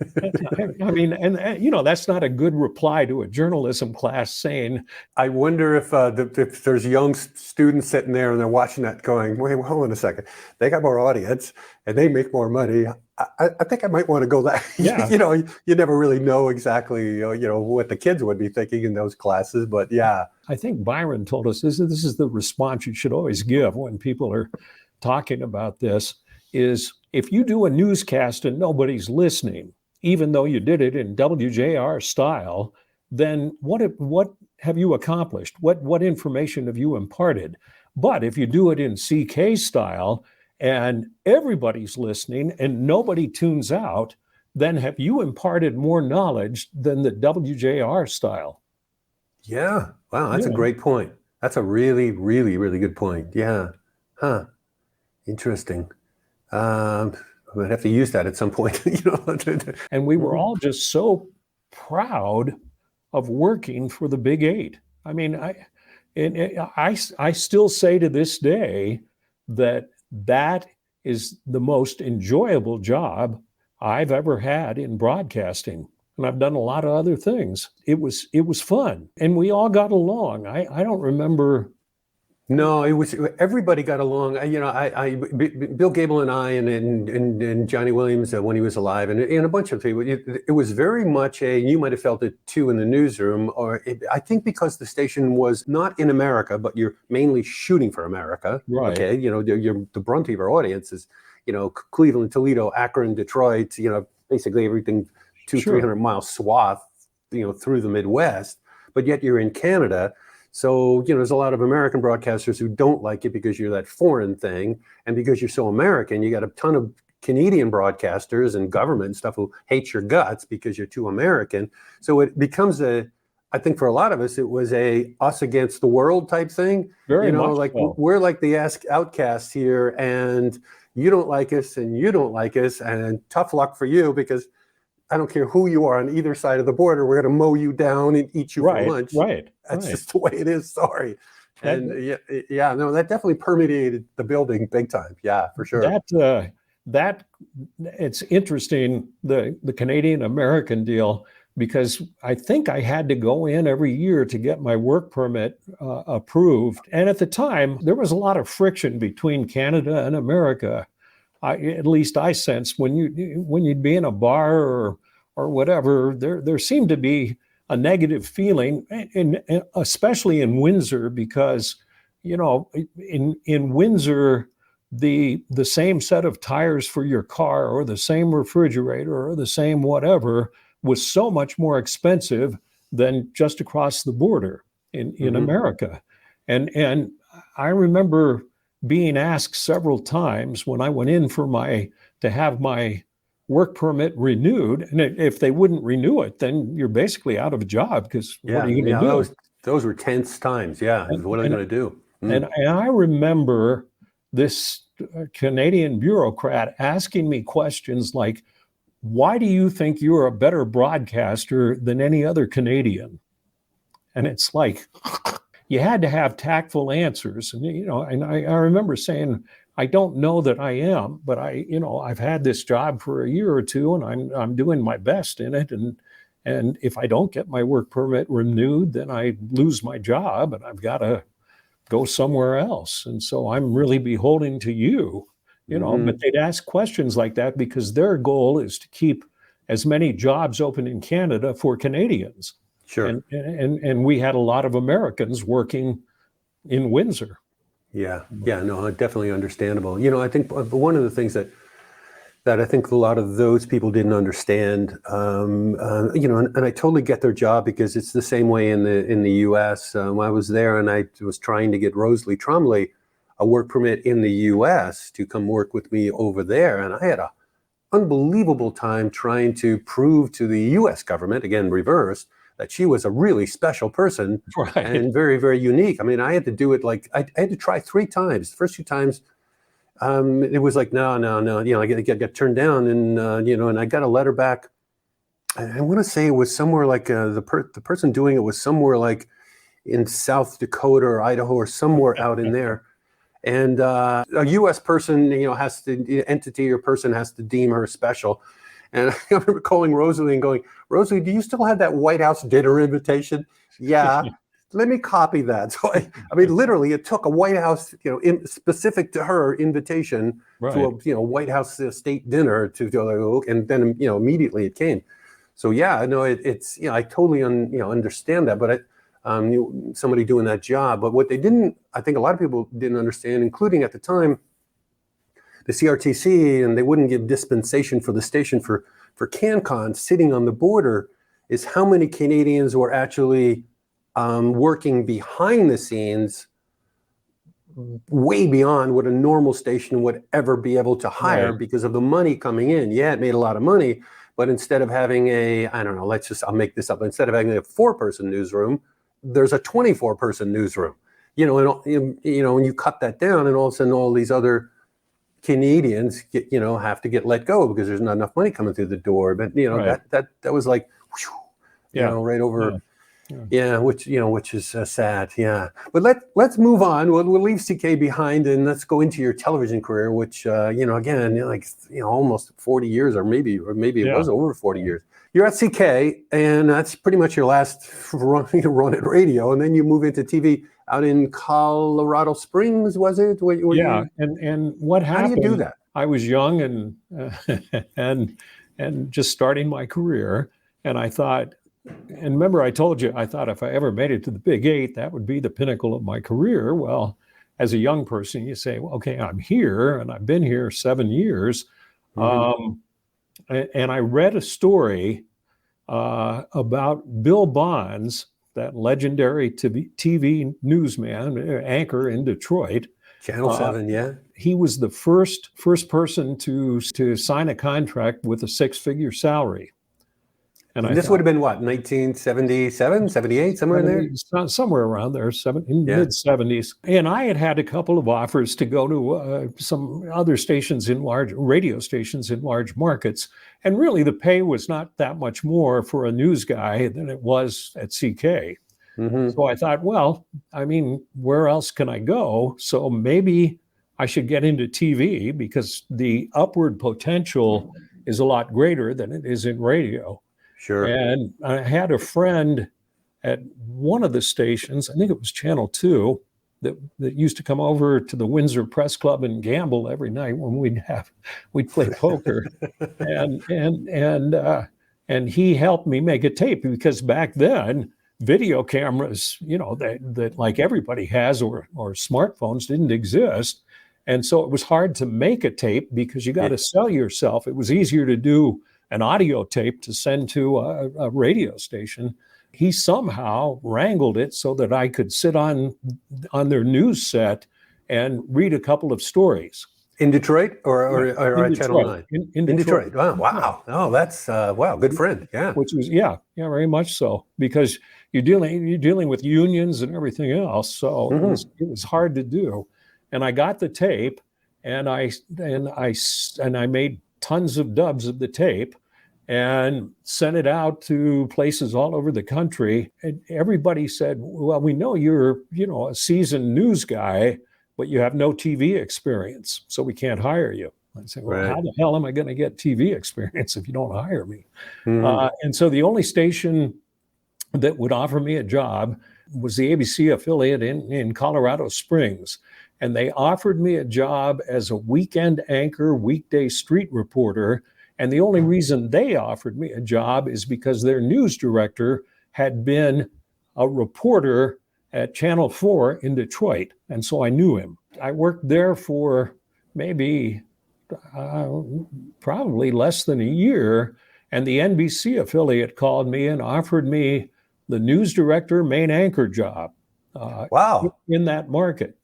I mean, and you know, that's not a good reply to a journalism class saying, I wonder if there's young students sitting there and they're watching that going, wait, hold on a second. They got more audience and they make more money. I think I might want to go that. yeah, You never really know exactly, what the kids would be thinking in those classes. But yeah. I think Byron told us this is the response you should always give when people are talking about this is if you do a newscast and nobody's listening, even though you did it in WJR style, then what have you accomplished? What information have you imparted? But if you do it in CK style and everybody's listening and nobody tunes out, then have you imparted more knowledge than the WJR style? Yeah. Wow. That's a Yeah. great point. That's a really, really, really good point. Yeah. Huh. Interesting. I might have to use that at some point. And we were all just so proud of working for the Big Eight. I mean, I still say to this day that is the most enjoyable job I've ever had in broadcasting. And I've done a lot of other things. It was fun, and we all got along. I don't remember. No, it was everybody got along. Bill Gable and I and Johnny Williams when he was alive, and a bunch of people. It was very much you might have felt it too in the newsroom, I think because the station was not in America, but you're mainly shooting for America. Right. Okay, the brunt of our audience is, Cleveland, Toledo, Akron, Detroit. Basically everything 200-300 mile swath, through the Midwest. But yet you're in Canada. So, there's a lot of American broadcasters who don't like it because you're that foreign thing. And because you're so American, you got a ton of Canadian broadcasters and government and stuff who hate your guts because you're too American. So it becomes I think for a lot of us, it was a us against the world type thing. Very much like so. we're like the outcasts here and you don't like us and you don't like us and tough luck for you because I don't care who you are on either side of the border. We're going to mow you down and eat you for lunch. That's just the way it is. Sorry. And no, that definitely permeated the building big time. Yeah, for sure. That it's interesting, the Canadian American deal, because I think I had to go in every year to get my work permit approved. And at the time, there was a lot of friction between Canada and America. At least I sensed when you'd be in a bar or whatever, there seemed to be a negative feeling, and especially in Windsor, because in Windsor the same set of tires for your car or the same refrigerator or the same whatever was so much more expensive than just across the border in America, and I remember being asked several times when I went in to have my work permit renewed. And if they wouldn't renew it, then you're basically out of a job because what are you going to do? Those were tense times. Yeah. What are they going to do? And I remember this Canadian bureaucrat asking me questions like, why do you think you're a better broadcaster than any other Canadian? And it's like, you had to have tactful answers. And, and I remember saying, I don't know that I am, but I've had this job for a year or two and I'm doing my best in it. And if I don't get my work permit renewed, then I lose my job and I've got to go somewhere else. And so I'm really beholden to you, but they'd ask questions like that because their goal is to keep as many jobs open in Canada for Canadians. Sure. And we had a lot of Americans working in Windsor. Yeah. No, definitely understandable. I think one of the things that I think a lot of those people didn't understand, and I totally get their job because it's the same way in the U.S. I was there and I was trying to get Rosalie Trombley a work permit in the U.S. to come work with me over there, and I had a unbelievable time trying to prove to the U.S. government, again reversed, that she was a really special person Right. and very, very unique. I mean, I had to do it like I had to try 3 times. The first 2 times, it was like no, you know, I got turned down, and you know, and I got a letter back. I want to say it was somewhere like the person doing it was somewhere like in South Dakota or Idaho or somewhere out in there. And a U.S. person, you know, entity or person has to deem her special. And I remember calling Rosalie and going, Rosalie, do you still have that White House dinner invitation? Yeah, let me copy that. So I mean, literally, it took a White House, you know, specific to her invitation Right. to a, you know, White House state dinner and then, you know, immediately it came. So yeah, no, it's, you know, I totally understand that, but somebody doing that job. But what they didn't, I think a lot of people didn't understand, including at the time, the CRTC, and they wouldn't give dispensation for the station for CanCon sitting on the border, is how many Canadians were actually working behind the scenes way beyond what a normal station would ever be able to hire because of the money coming in. Yeah, it made a lot of money, but instead of having I don't know, I'll make this up. Instead of having a 4-person newsroom, there's a 24-person newsroom. You know, and you know, when you cut that down, and all of a sudden all these other Canadians have to get let go because there's not enough money coming through the door. But you know, that was like, whew, you know, right over. Yeah, which is sad. Yeah, but let's move on. We'll leave CK behind and let's go into your television career, which you know, again, like, you know, almost 40 years, or maybe it was over 40 years. You're at CK, and that's pretty much your last run at radio, and then you move into TV out in Colorado Springs, was it? And what happened? How do you do that? I was young and just starting my career, and I thought. And remember, I told you, I thought if I ever made it to the Big 8, that would be the pinnacle of my career. Well, as a young person, you say, well, okay, I'm here, and I've been here 7 years. And I read a story about Bill Bonds, that legendary TV newsman, anchor in Detroit. Channel 7, yeah. He was the first person to sign a contract with a 6-figure salary. And this would have been what, 1977, 78, somewhere in there? Somewhere around there, mid-70s. And I had a couple of offers to go to some other stations radio stations in large markets. And really the pay was not that much more for a news guy than it was at CK. So I thought, well, I mean, where else can I go? So maybe I should get into TV because the upward potential is a lot greater than it is in radio. Sure. And I had a friend at one of the stations, I think it was Channel 2, that used to come over to the Windsor Press Club and gamble every night when we'd play poker. and he helped me make a tape because back then video cameras, you know, that like everybody has or smartphones didn't exist. And so it was hard to make a tape because you got to sell yourself. It was easier to do an audio tape to send to a radio station. He somehow wrangled it so that I could sit on their news set and read a couple of stories. In Detroit or at Channel 9? In Detroit. Wow. Oh, that's, wow, good friend. Yeah. Which was, yeah, very much so. Because you're dealing with unions and everything else. So it was hard to do. And I got the tape and I made tons of dubs of the tape and sent it out to places all over the country. And everybody said, well, we know you're, you know, a seasoned news guy, but you have no TV experience, so we can't hire you. I said, well, how the hell am I going to get TV experience if you don't hire me? And so the only station that would offer me a job was the ABC affiliate in Colorado Springs. And they offered me a job as a weekend anchor, weekday street reporter. And the only reason they offered me a job is because their news director had been a reporter at Channel 4 in Detroit. And so I knew him. I worked there for maybe probably less than a year. And the NBC affiliate called me and offered me the news director, main anchor job in that market.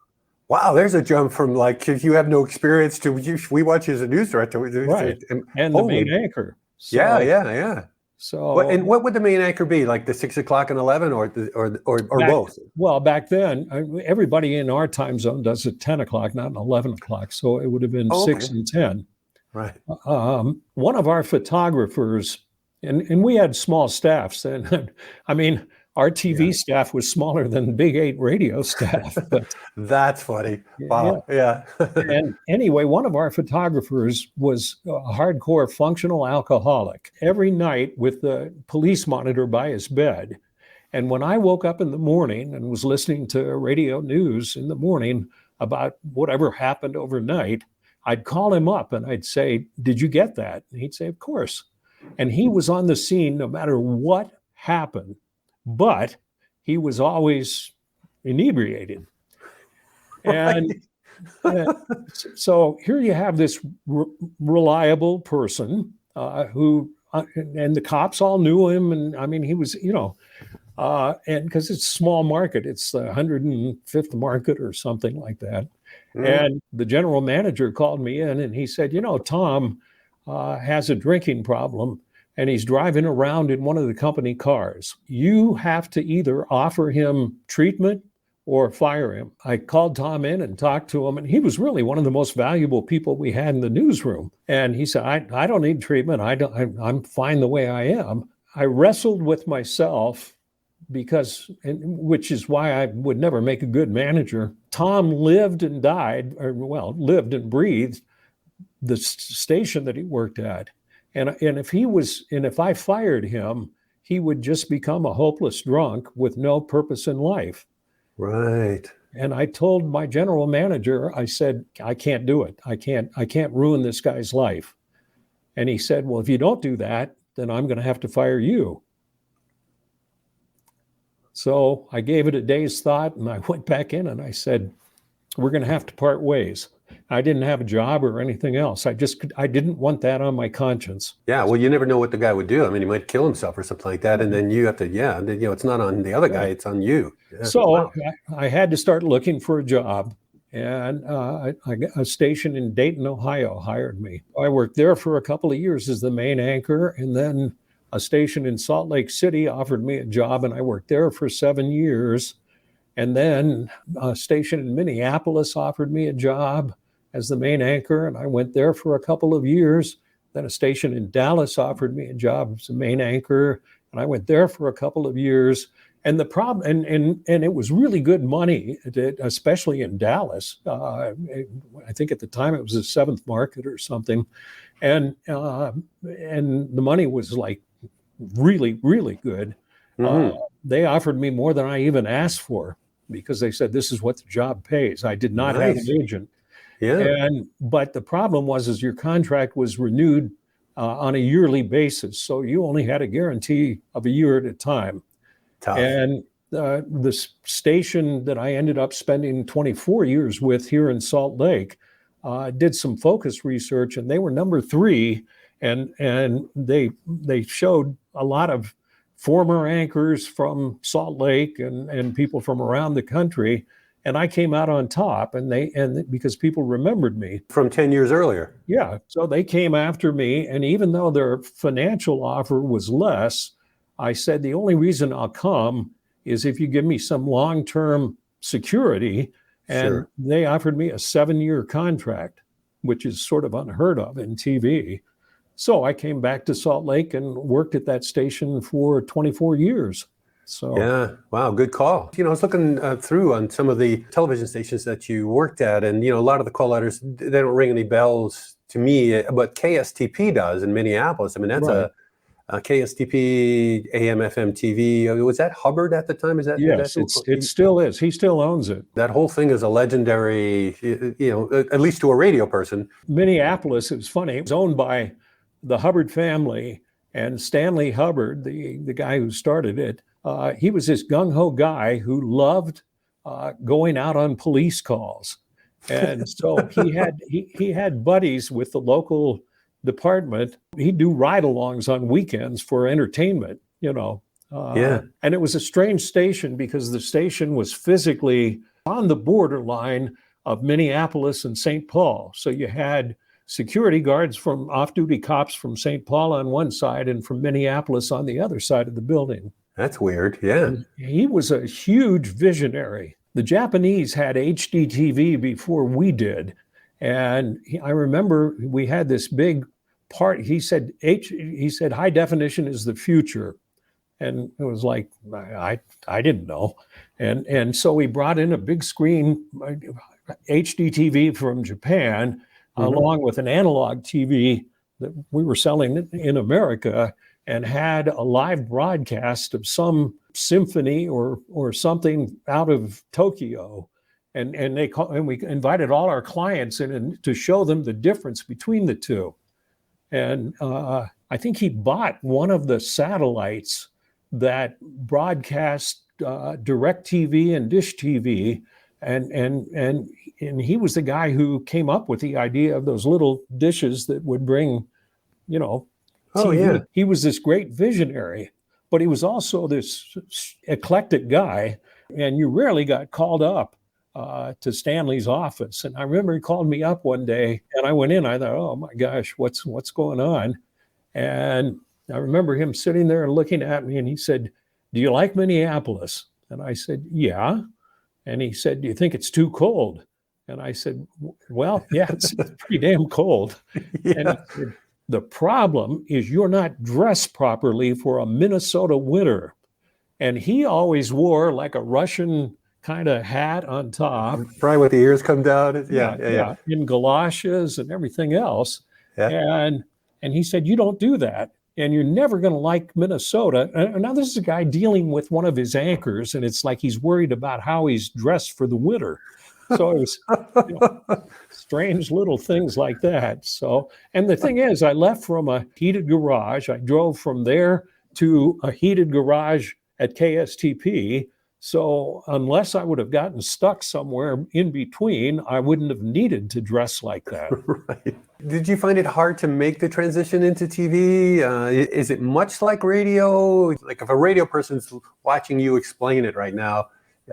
Wow, there's a jump from like, if you have no experience to we watch you as a news director. Right. And the main anchor. So, yeah. So, And what would the main anchor be? Like the 6 o'clock and 11, or both? well, back then, everybody in our time zone does it 10 o'clock, not 11 o'clock. So it would have been Oh, 6 okay. and 10. Right. One of our photographers, and we had small staffs, and I mean, our TV staff was smaller than the Big 8 radio staff. But That's funny. yeah. Wow. Yeah. And anyway, one of our photographers was a hardcore functional alcoholic every night with the police monitor by his bed. And when I woke up in the morning and was listening to radio news in the morning about whatever happened overnight, I'd call him up and I'd say, "Did you get that?" And he'd say, "Of course." And he was on the scene no matter what happened, but he was always inebriated. And so here you have this reliable person who, and the cops all knew him. And I mean, he was, and because it's a small market, it's the 105th market or something like that. And the general manager called me in and he said, Tom has a drinking problem and he's driving around in one of the company cars. You have to either offer him treatment or fire him. I called Tom in and talked to him, and he was really one of the most valuable people we had in the newsroom. And he said, I don't need treatment. I'm fine the way I am. I wrestled with myself which is why I would never make a good manager. Tom lived and lived and breathed the station that he worked at. And if I fired him, he would just become a hopeless drunk with no purpose in life. Right. And I told my general manager, I said, I can't do it. I can't ruin this guy's life. And he said, well, if you don't do that, then I'm going to have to fire you. So I gave it a day's thought and I went back in and I said, we're going to have to part ways. I didn't have a job or anything else. I didn't want that on my conscience. Yeah. Well, you never know what the guy would do. I mean, he might kill himself or something like that. And then you have to, and then, it's not on the other guy, it's on you. Yeah. So wow. I had to start looking for a job. And a station in Dayton, Ohio hired me. I worked there for a couple of years as the main anchor. And then a station in Salt Lake City offered me a job, and I worked there for 7 years. And then a station in Minneapolis offered me a job as the main anchor, and I went there for a couple of years. Then a station in Dallas offered me a job as the main anchor, and I went there for a couple of years. And the problem, and it was really good money, especially in Dallas. I think at the time it was the 7th market or something, and the money was like really, really good. Mm-hmm. They offered me more than I even asked for because they said this is what the job pays. I did not have an agent. Yeah. But the problem was your contract was renewed on a yearly basis, so you only had a guarantee of a year at a time. Tough. And the station that I ended up spending 24 years with here in Salt Lake did some focus research, and they were number 3. And they showed a lot of former anchors from Salt Lake and people from around the country. And I came out on top, and because people remembered me from 10 years earlier. Yeah. So they came after me. And even though their financial offer was less, I said, the only reason I'll come is if you give me some long-term security. And Sure. They offered me a 7-year contract, which is sort of unheard of in TV. So I came back to Salt Lake and worked at that station for 24 years. So yeah, wow, good call. I was looking through on some of the television stations that you worked at, and a lot of the call letters, they don't ring any bells to me, but KSTP does in Minneapolis. I mean, that's right. a KSTP, AM, FM, TV. Was that Hubbard at the time? Is that? Yes, it still is. He still owns it. That whole thing is a legendary, at least to a radio person. Minneapolis, it was funny. It was owned by the Hubbard family, and Stanley Hubbard, the guy who started it, he was this gung-ho guy who loved going out on police calls. And so he had buddies with the local department. He'd do ride-alongs on weekends for entertainment, Yeah. And it was a strange station because the station was physically on the borderline of Minneapolis and St. Paul. So you had security guards from off-duty cops from St. Paul on one side and from Minneapolis on the other side of the building. That's weird. Yeah. And he was a huge visionary. The Japanese had HD TV before we did. And I remember we had this big part. He said, high definition is the future. And it was like, I didn't know. And so we brought in a big screen HD TV from Japan, along with an analog TV that we were selling in America, and had a live broadcast of some symphony or something out of Tokyo. And we invited all our clients in to show them the difference between the two. And I think he bought one of the satellites that broadcast direct TV and dish TV. And he was the guy who came up with the idea of those little dishes that would bring, TV. Oh, yeah. He was this great visionary, but he was also this eclectic guy. And you rarely got called up to Stanley's office. And I remember he called me up one day, and I went in. I thought, oh my gosh, what's going on? And I remember him sitting there and looking at me, and he said, "Do you like Minneapolis?" And I said, "Yeah." And he said, "Do you think it's too cold?" And I said, "Well, yeah, it's pretty damn cold." Yeah. And he said, "The problem is you're not dressed properly for a Minnesota winter." And he always wore like a Russian kind of hat on top. Probably with the ears come down. Yeah. In galoshes and everything else. Yeah. And he said, "You don't do that. And you're never going to like Minnesota." And now this is a guy dealing with one of his anchors, and it's like he's worried about how he's dressed for the winter. So it was strange little things like that. So, and the thing is, I left from a heated garage. I drove from there to a heated garage at KSTP. So unless I would have gotten stuck somewhere in between, I wouldn't have needed to dress like that. Right. Did you find it hard to make the transition into TV? Is it much like radio? Like if a radio person's watching you explain it right now,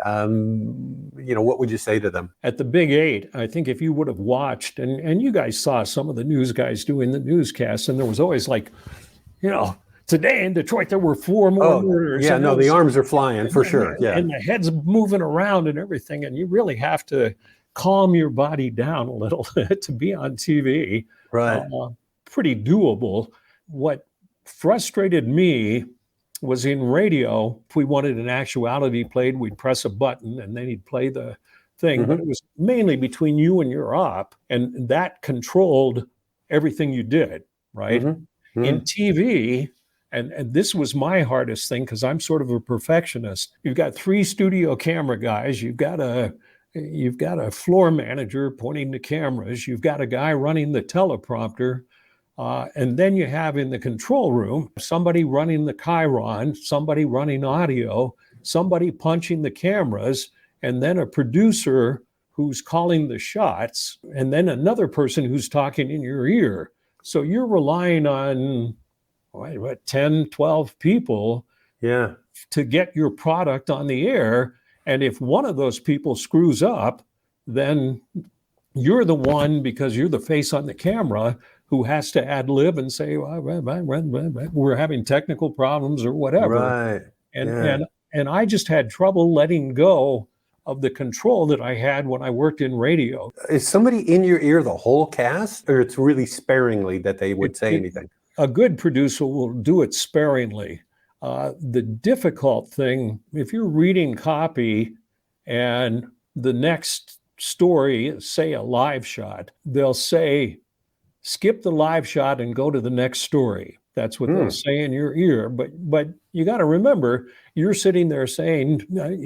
what would you say to them? At the Big 8, I think if you would have watched, and you guys saw some of the news guys doing the newscasts, and there was always like, today in Detroit, there were 4 more murders. Yeah, no, the arms are flying for sure. Yeah. And the head's moving around and everything. And you really have to calm your body down a little to be on TV. Right. Pretty doable. What frustrated me was in radio, if we wanted an actuality played, we'd press a button and then he'd play the thing. But it was mainly between you and your op. And that controlled everything you did, right? In TV, and this was my hardest thing because I'm sort of a perfectionist. You've got 3 studio camera guys. You've got a floor manager pointing the cameras. You've got a guy running the teleprompter. And then you have in the control room, somebody running the chyron, somebody running audio, somebody punching the cameras, and then a producer who's calling the shots, and then another person who's talking in your ear. So you're relying on 10, 12 people to get your product on the air. And if one of those people screws up, then you're the one, because you're the face on the camera, who has to ad lib and say, well, we're having technical problems or whatever. Right. And I just had trouble letting go of the control that I had when I worked in radio. Is somebody in your ear the whole cast, or it's really sparingly that they would say anything? A good producer will do it sparingly. The difficult thing, if you're reading copy and the next story, say a live shot, they'll say, skip the live shot and go to the next story. That's what they'll say in your ear. But you got to remember, you're sitting there saying,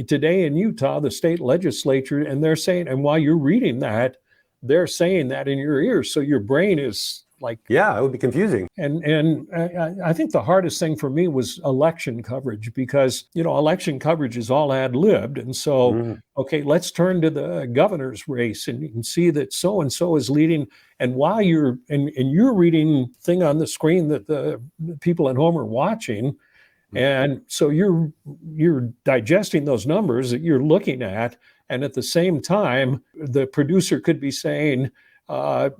today in Utah, the state legislature, and they're saying, and while you're reading that, they're saying that in your ear. So your brain is like, yeah, it would be confusing. And I think the hardest thing for me was election coverage, because, election coverage is all ad libbed. And so, okay, let's turn to the governor's race, and you can see that so-and-so is leading. And while you're reading thing on the screen that the people at home are watching. And so you're digesting those numbers that you're looking at. And at the same time, the producer could be saying,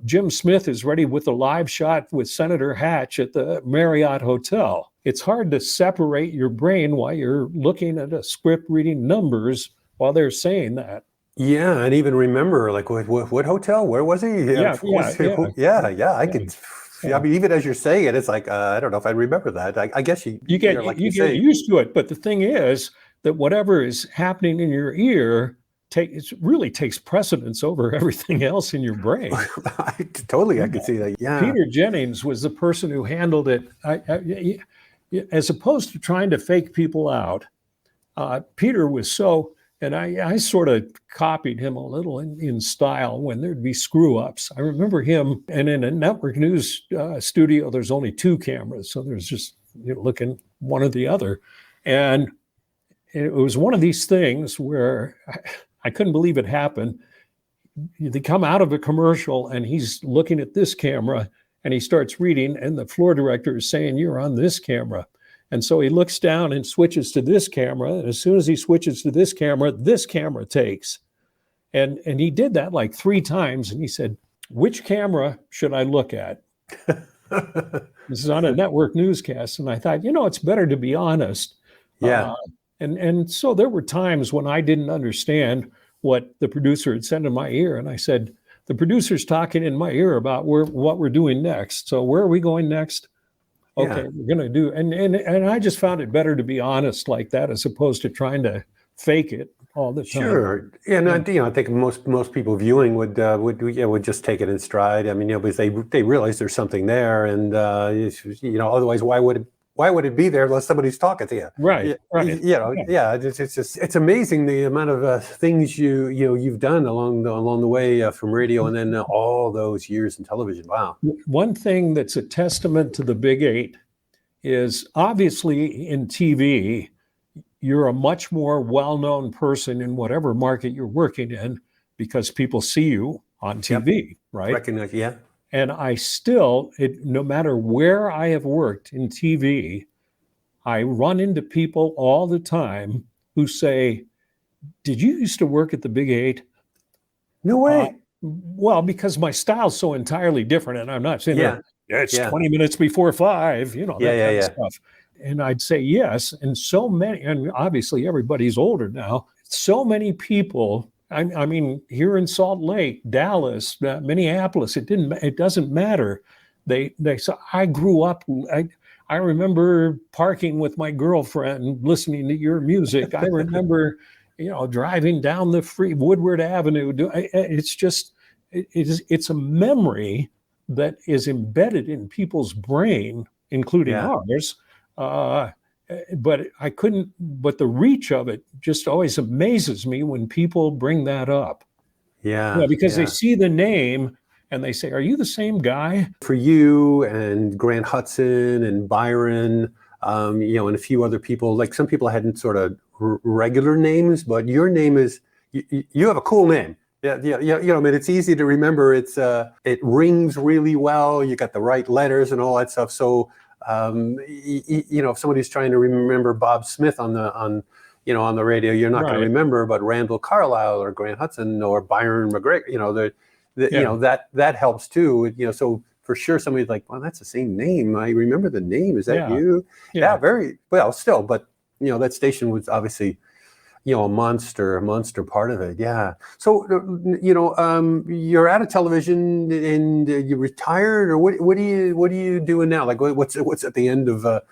Jim Smith is ready with a live shot with Senator Hatch at the Marriott Hotel. It's hard to separate your brain while you're looking at a script, reading numbers while they're saying that. Yeah, and even remember, like, what hotel? Where was he? Yeah, Yeah. I yeah. could. I mean, even as you're saying it, it's like I don't know if I remember that. I guess You get like you you get say. used to it, but the thing is that whatever is happening in your ear it really takes precedence over everything else in your brain. Totally, I could see that. Yeah. Peter Jennings was the person who handled it. As opposed to trying to fake people out, Peter was so. And I sort of copied him a little in style when there'd be screw ups. I remember him, and in a network news studio, there's only 2 cameras. So there's just looking one or the other. And it was one of these things where I couldn't believe it happened. They come out of a commercial and he's looking at this camera and he starts reading, and the floor director is saying, "You're on this camera." And so he looks down and switches to this camera. And as soon as he switches to this camera takes. And he did that like 3 times. And he said, "Which camera should I look at?" This is on a network newscast. And I thought, it's better to be honest. Yeah. And so there were times when I didn't understand what the producer had said in my ear. And I said, "The producer's talking in my ear about what we're doing next. So where are we going next?" Okay, Yeah. we're going to do, and I just found it better to be honest like that as opposed to trying to fake it all the time. Sure. Yeah, and I think most people viewing would just take it in stride. I mean, because they realize there's something there, and otherwise why would it be there unless somebody's talking to you? Right. Yeah. It's amazing the amount of things you've done along the way from radio, and then all those years in television. Wow. One thing that's a testament to the Big 8 is obviously in TV, you're a much more well-known person in whatever market you're working in because people see you on TV, right? Recognize, yeah. And I still, no matter where I have worked in TV, I run into people all the time who say, "Did you used to work at the Big 8? No way. Well, because my style's so entirely different, and I'm not saying it's 20 minutes before 5, that kind of stuff. And I'd say yes. And so many, and obviously everybody's older now, so many people, I mean, here in Salt Lake, Dallas, Minneapolis, it doesn't matter. They say, "I grew up, I remember parking with my girlfriend listening to your music. I remember, driving down the Woodward Avenue." It's just, it's a memory that is embedded in people's brain, including ours. But the reach of it just always amazes me when people bring that up. Yeah. Because they see the name and they say, "Are you the same guy?" For you and Grant Hudson and Byron, and a few other people, like some people hadn't sort of regular names, but your name is, you have a cool name. Yeah. I mean, it's easy to remember. It rings really well. You got the right letters and all that stuff. So, if somebody's trying to remember Bob Smith on the radio, you're not going to remember, but Randall Carlisle or Grant Hudson or Byron McGregor, that helps too. So for sure, somebody's like, "Well, that's the same name. I remember the name. Is that you?" Yeah, very well. Still, but that station was obviously, a monster part of it. Yeah. So you're out of television and you retired, or what are you doing now? Like what's at the end of our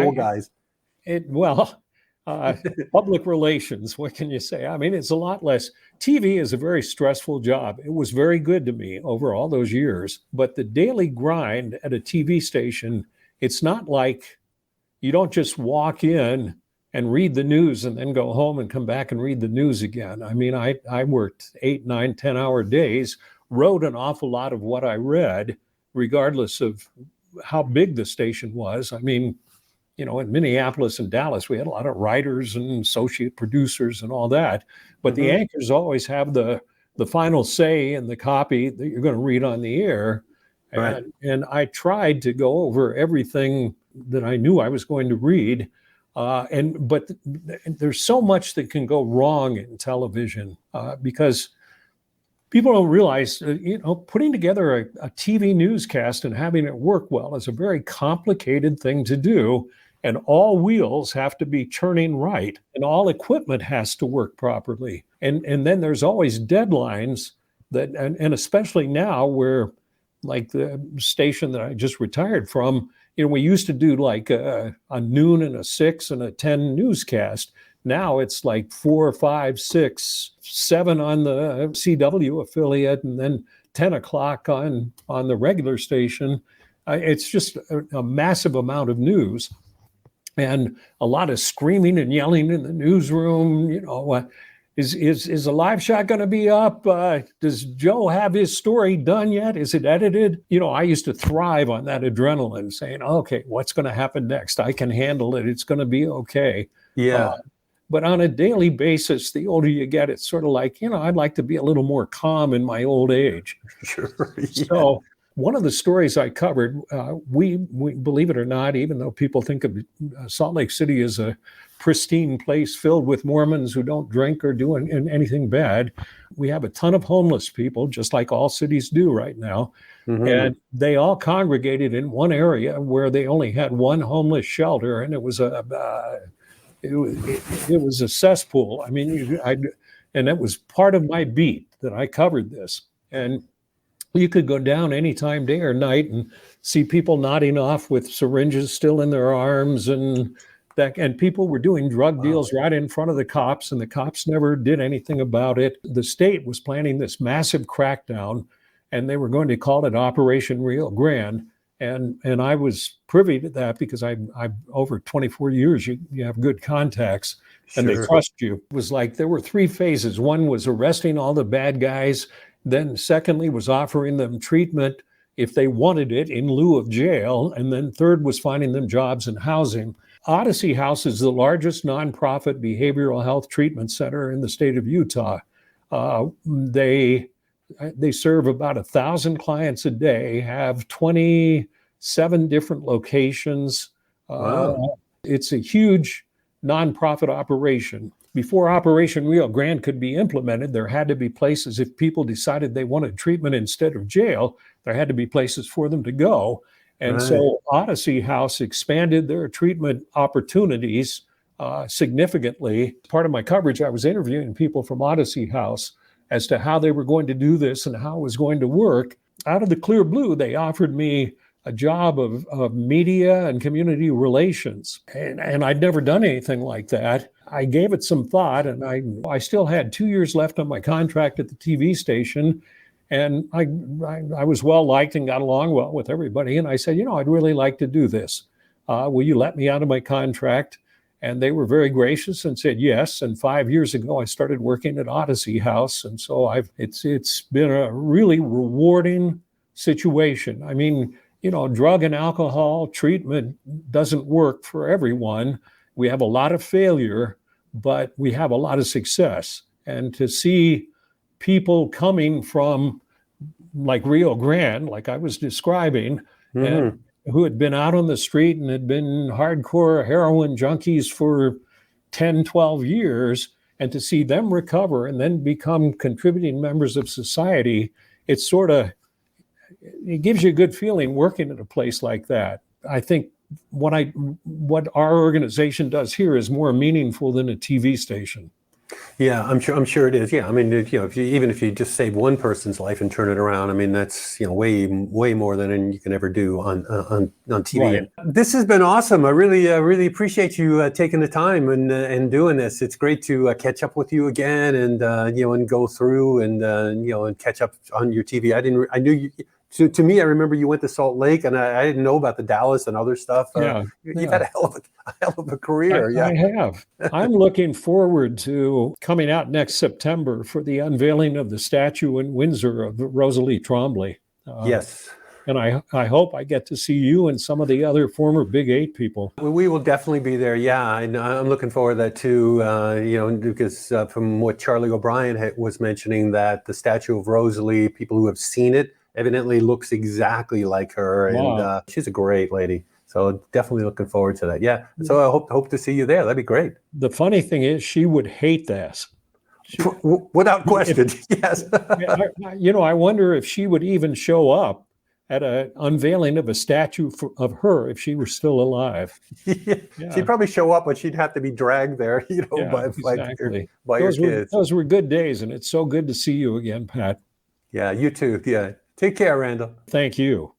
old guys? Public relations, what can you say? I mean, it's a lot less. TV is a very stressful job. It was very good to me over all those years, but the daily grind at a TV station, it's not like you don't just walk in and read the news and then go home and come back and read the news again. I mean, I worked 8, 9, 10-hour days, wrote an awful lot of what I read, regardless of how big the station was. I mean, in Minneapolis and Dallas, we had a lot of writers and associate producers and all that. But the anchors always have the final say in the copy that you're going to read on the air. Right. And I tried to go over everything that I knew I was going to read. But there's so much that can go wrong in television because people don't realize, putting together a TV newscast and having it work well is a very complicated thing to do. And all wheels have to be turning right, and all equipment has to work properly. And then there's always deadlines and especially now where, like the station that I just retired from, we used to do like a noon and a 6 and a 10 newscast. Now it's like 4, 5, 6, 7 on the CW affiliate, and then 10 o'clock on the regular station. It's just a massive amount of news. And a lot of screaming and yelling in the newsroom. Is a live shot going to be up? Does Joe have his story done yet? Is it edited? I used to thrive on that adrenaline, saying, okay, what's going to happen next? I can handle it. It's going to be okay. Yeah. But on a daily basis, the older you get, it's sort of like, I'd like to be a little more calm in my old age. Sure. Yeah. So one of the stories I covered, we believe it or not, even though people think of Salt Lake City as a pristine place filled with Mormons who don't drink or do anything bad, we have a ton of homeless people, just like all cities do right now. Mm-hmm. And they all congregated in one area where they only had one homeless shelter, and it was a cesspool. I mean, and that was part of my beat that I covered this. And you could go down anytime, day or night, and see people nodding off with syringes still in their arms, and people were doing drug deals right in front of the cops, and the cops never did anything about it. The state was planning this massive crackdown, and they were going to call it Operation Rio Grande. And I was privy to that because I over 24 years, you have good contacts, and They trust you. It was like there were 3 phases. One was arresting all the bad guys. Then secondly was offering them treatment if they wanted it in lieu of jail. And then third was finding them jobs and housing. Odyssey House is the largest nonprofit behavioral health treatment center in the state of Utah. They serve about 1,000 clients a day, have 27 different locations. Wow. It's a huge nonprofit operation. Before Operation Rio Grande could be implemented, there had to be places, if people decided they wanted treatment instead of jail, there had to be places for them to go. And so Odyssey House expanded their treatment opportunities significantly. Part of my coverage, I was interviewing people from Odyssey House as to how they were going to do this and how it was going to work. Out of the clear blue, they offered me a job of media and community relations. And I'd never done anything like that. I gave it some thought, and I still had 2 years left on my contract at the TV station. And I was well liked and got along well with everybody. And I said, I'd really like to do this. Will you let me out of my contract? And they were very gracious and said yes. And 5 years ago, I started working at Odyssey House. And so it's been a really rewarding situation. I mean, drug and alcohol treatment doesn't work for everyone. We have a lot of failure, but we have a lot of success. And to see people coming from like Rio Grande, like I was describing, and who had been out on the street and had been hardcore heroin junkies for 10, 12 years, and to see them recover and then become contributing members of society, it gives you a good feeling working at a place like that. I think what our organization does here is more meaningful than a TV station. Yeah, I'm sure it is. Yeah, I mean, even if you just save one person's life and turn it around, I mean, that's way more than you can ever do on TV. Right. This has been awesome. I really appreciate you taking the time and doing this. It's great to catch up with you again and and go through and catch up on your TV. I knew you. To me, I remember you went to Salt Lake, and I didn't know about the Dallas and other stuff. You've had a hell of a career. I have. I'm looking forward to coming out next September for the unveiling of the statue in Windsor of Rosalie Trombley. Yes. And I hope I get to see you and some of the other former Big 8 people. We will definitely be there. Yeah, and I'm looking forward to that too. Because from what Charlie O'Brien was mentioning, that the statue of Rosalie, people who have seen it, evidently looks exactly like her. Wow. And she's a great lady. So definitely looking forward to that. Yeah. So I hope to see you there. That'd be great. The funny thing is, she would hate this. Without question, yes. I wonder if she would even show up at an unveiling of a statue of her if she were still alive. Yeah. She'd probably show up, but she'd have to be dragged there, by exactly. your kids. Those were good days, and it's so good to see you again, Pat. Yeah, you too. Yeah. Take care, Randall. Thank you.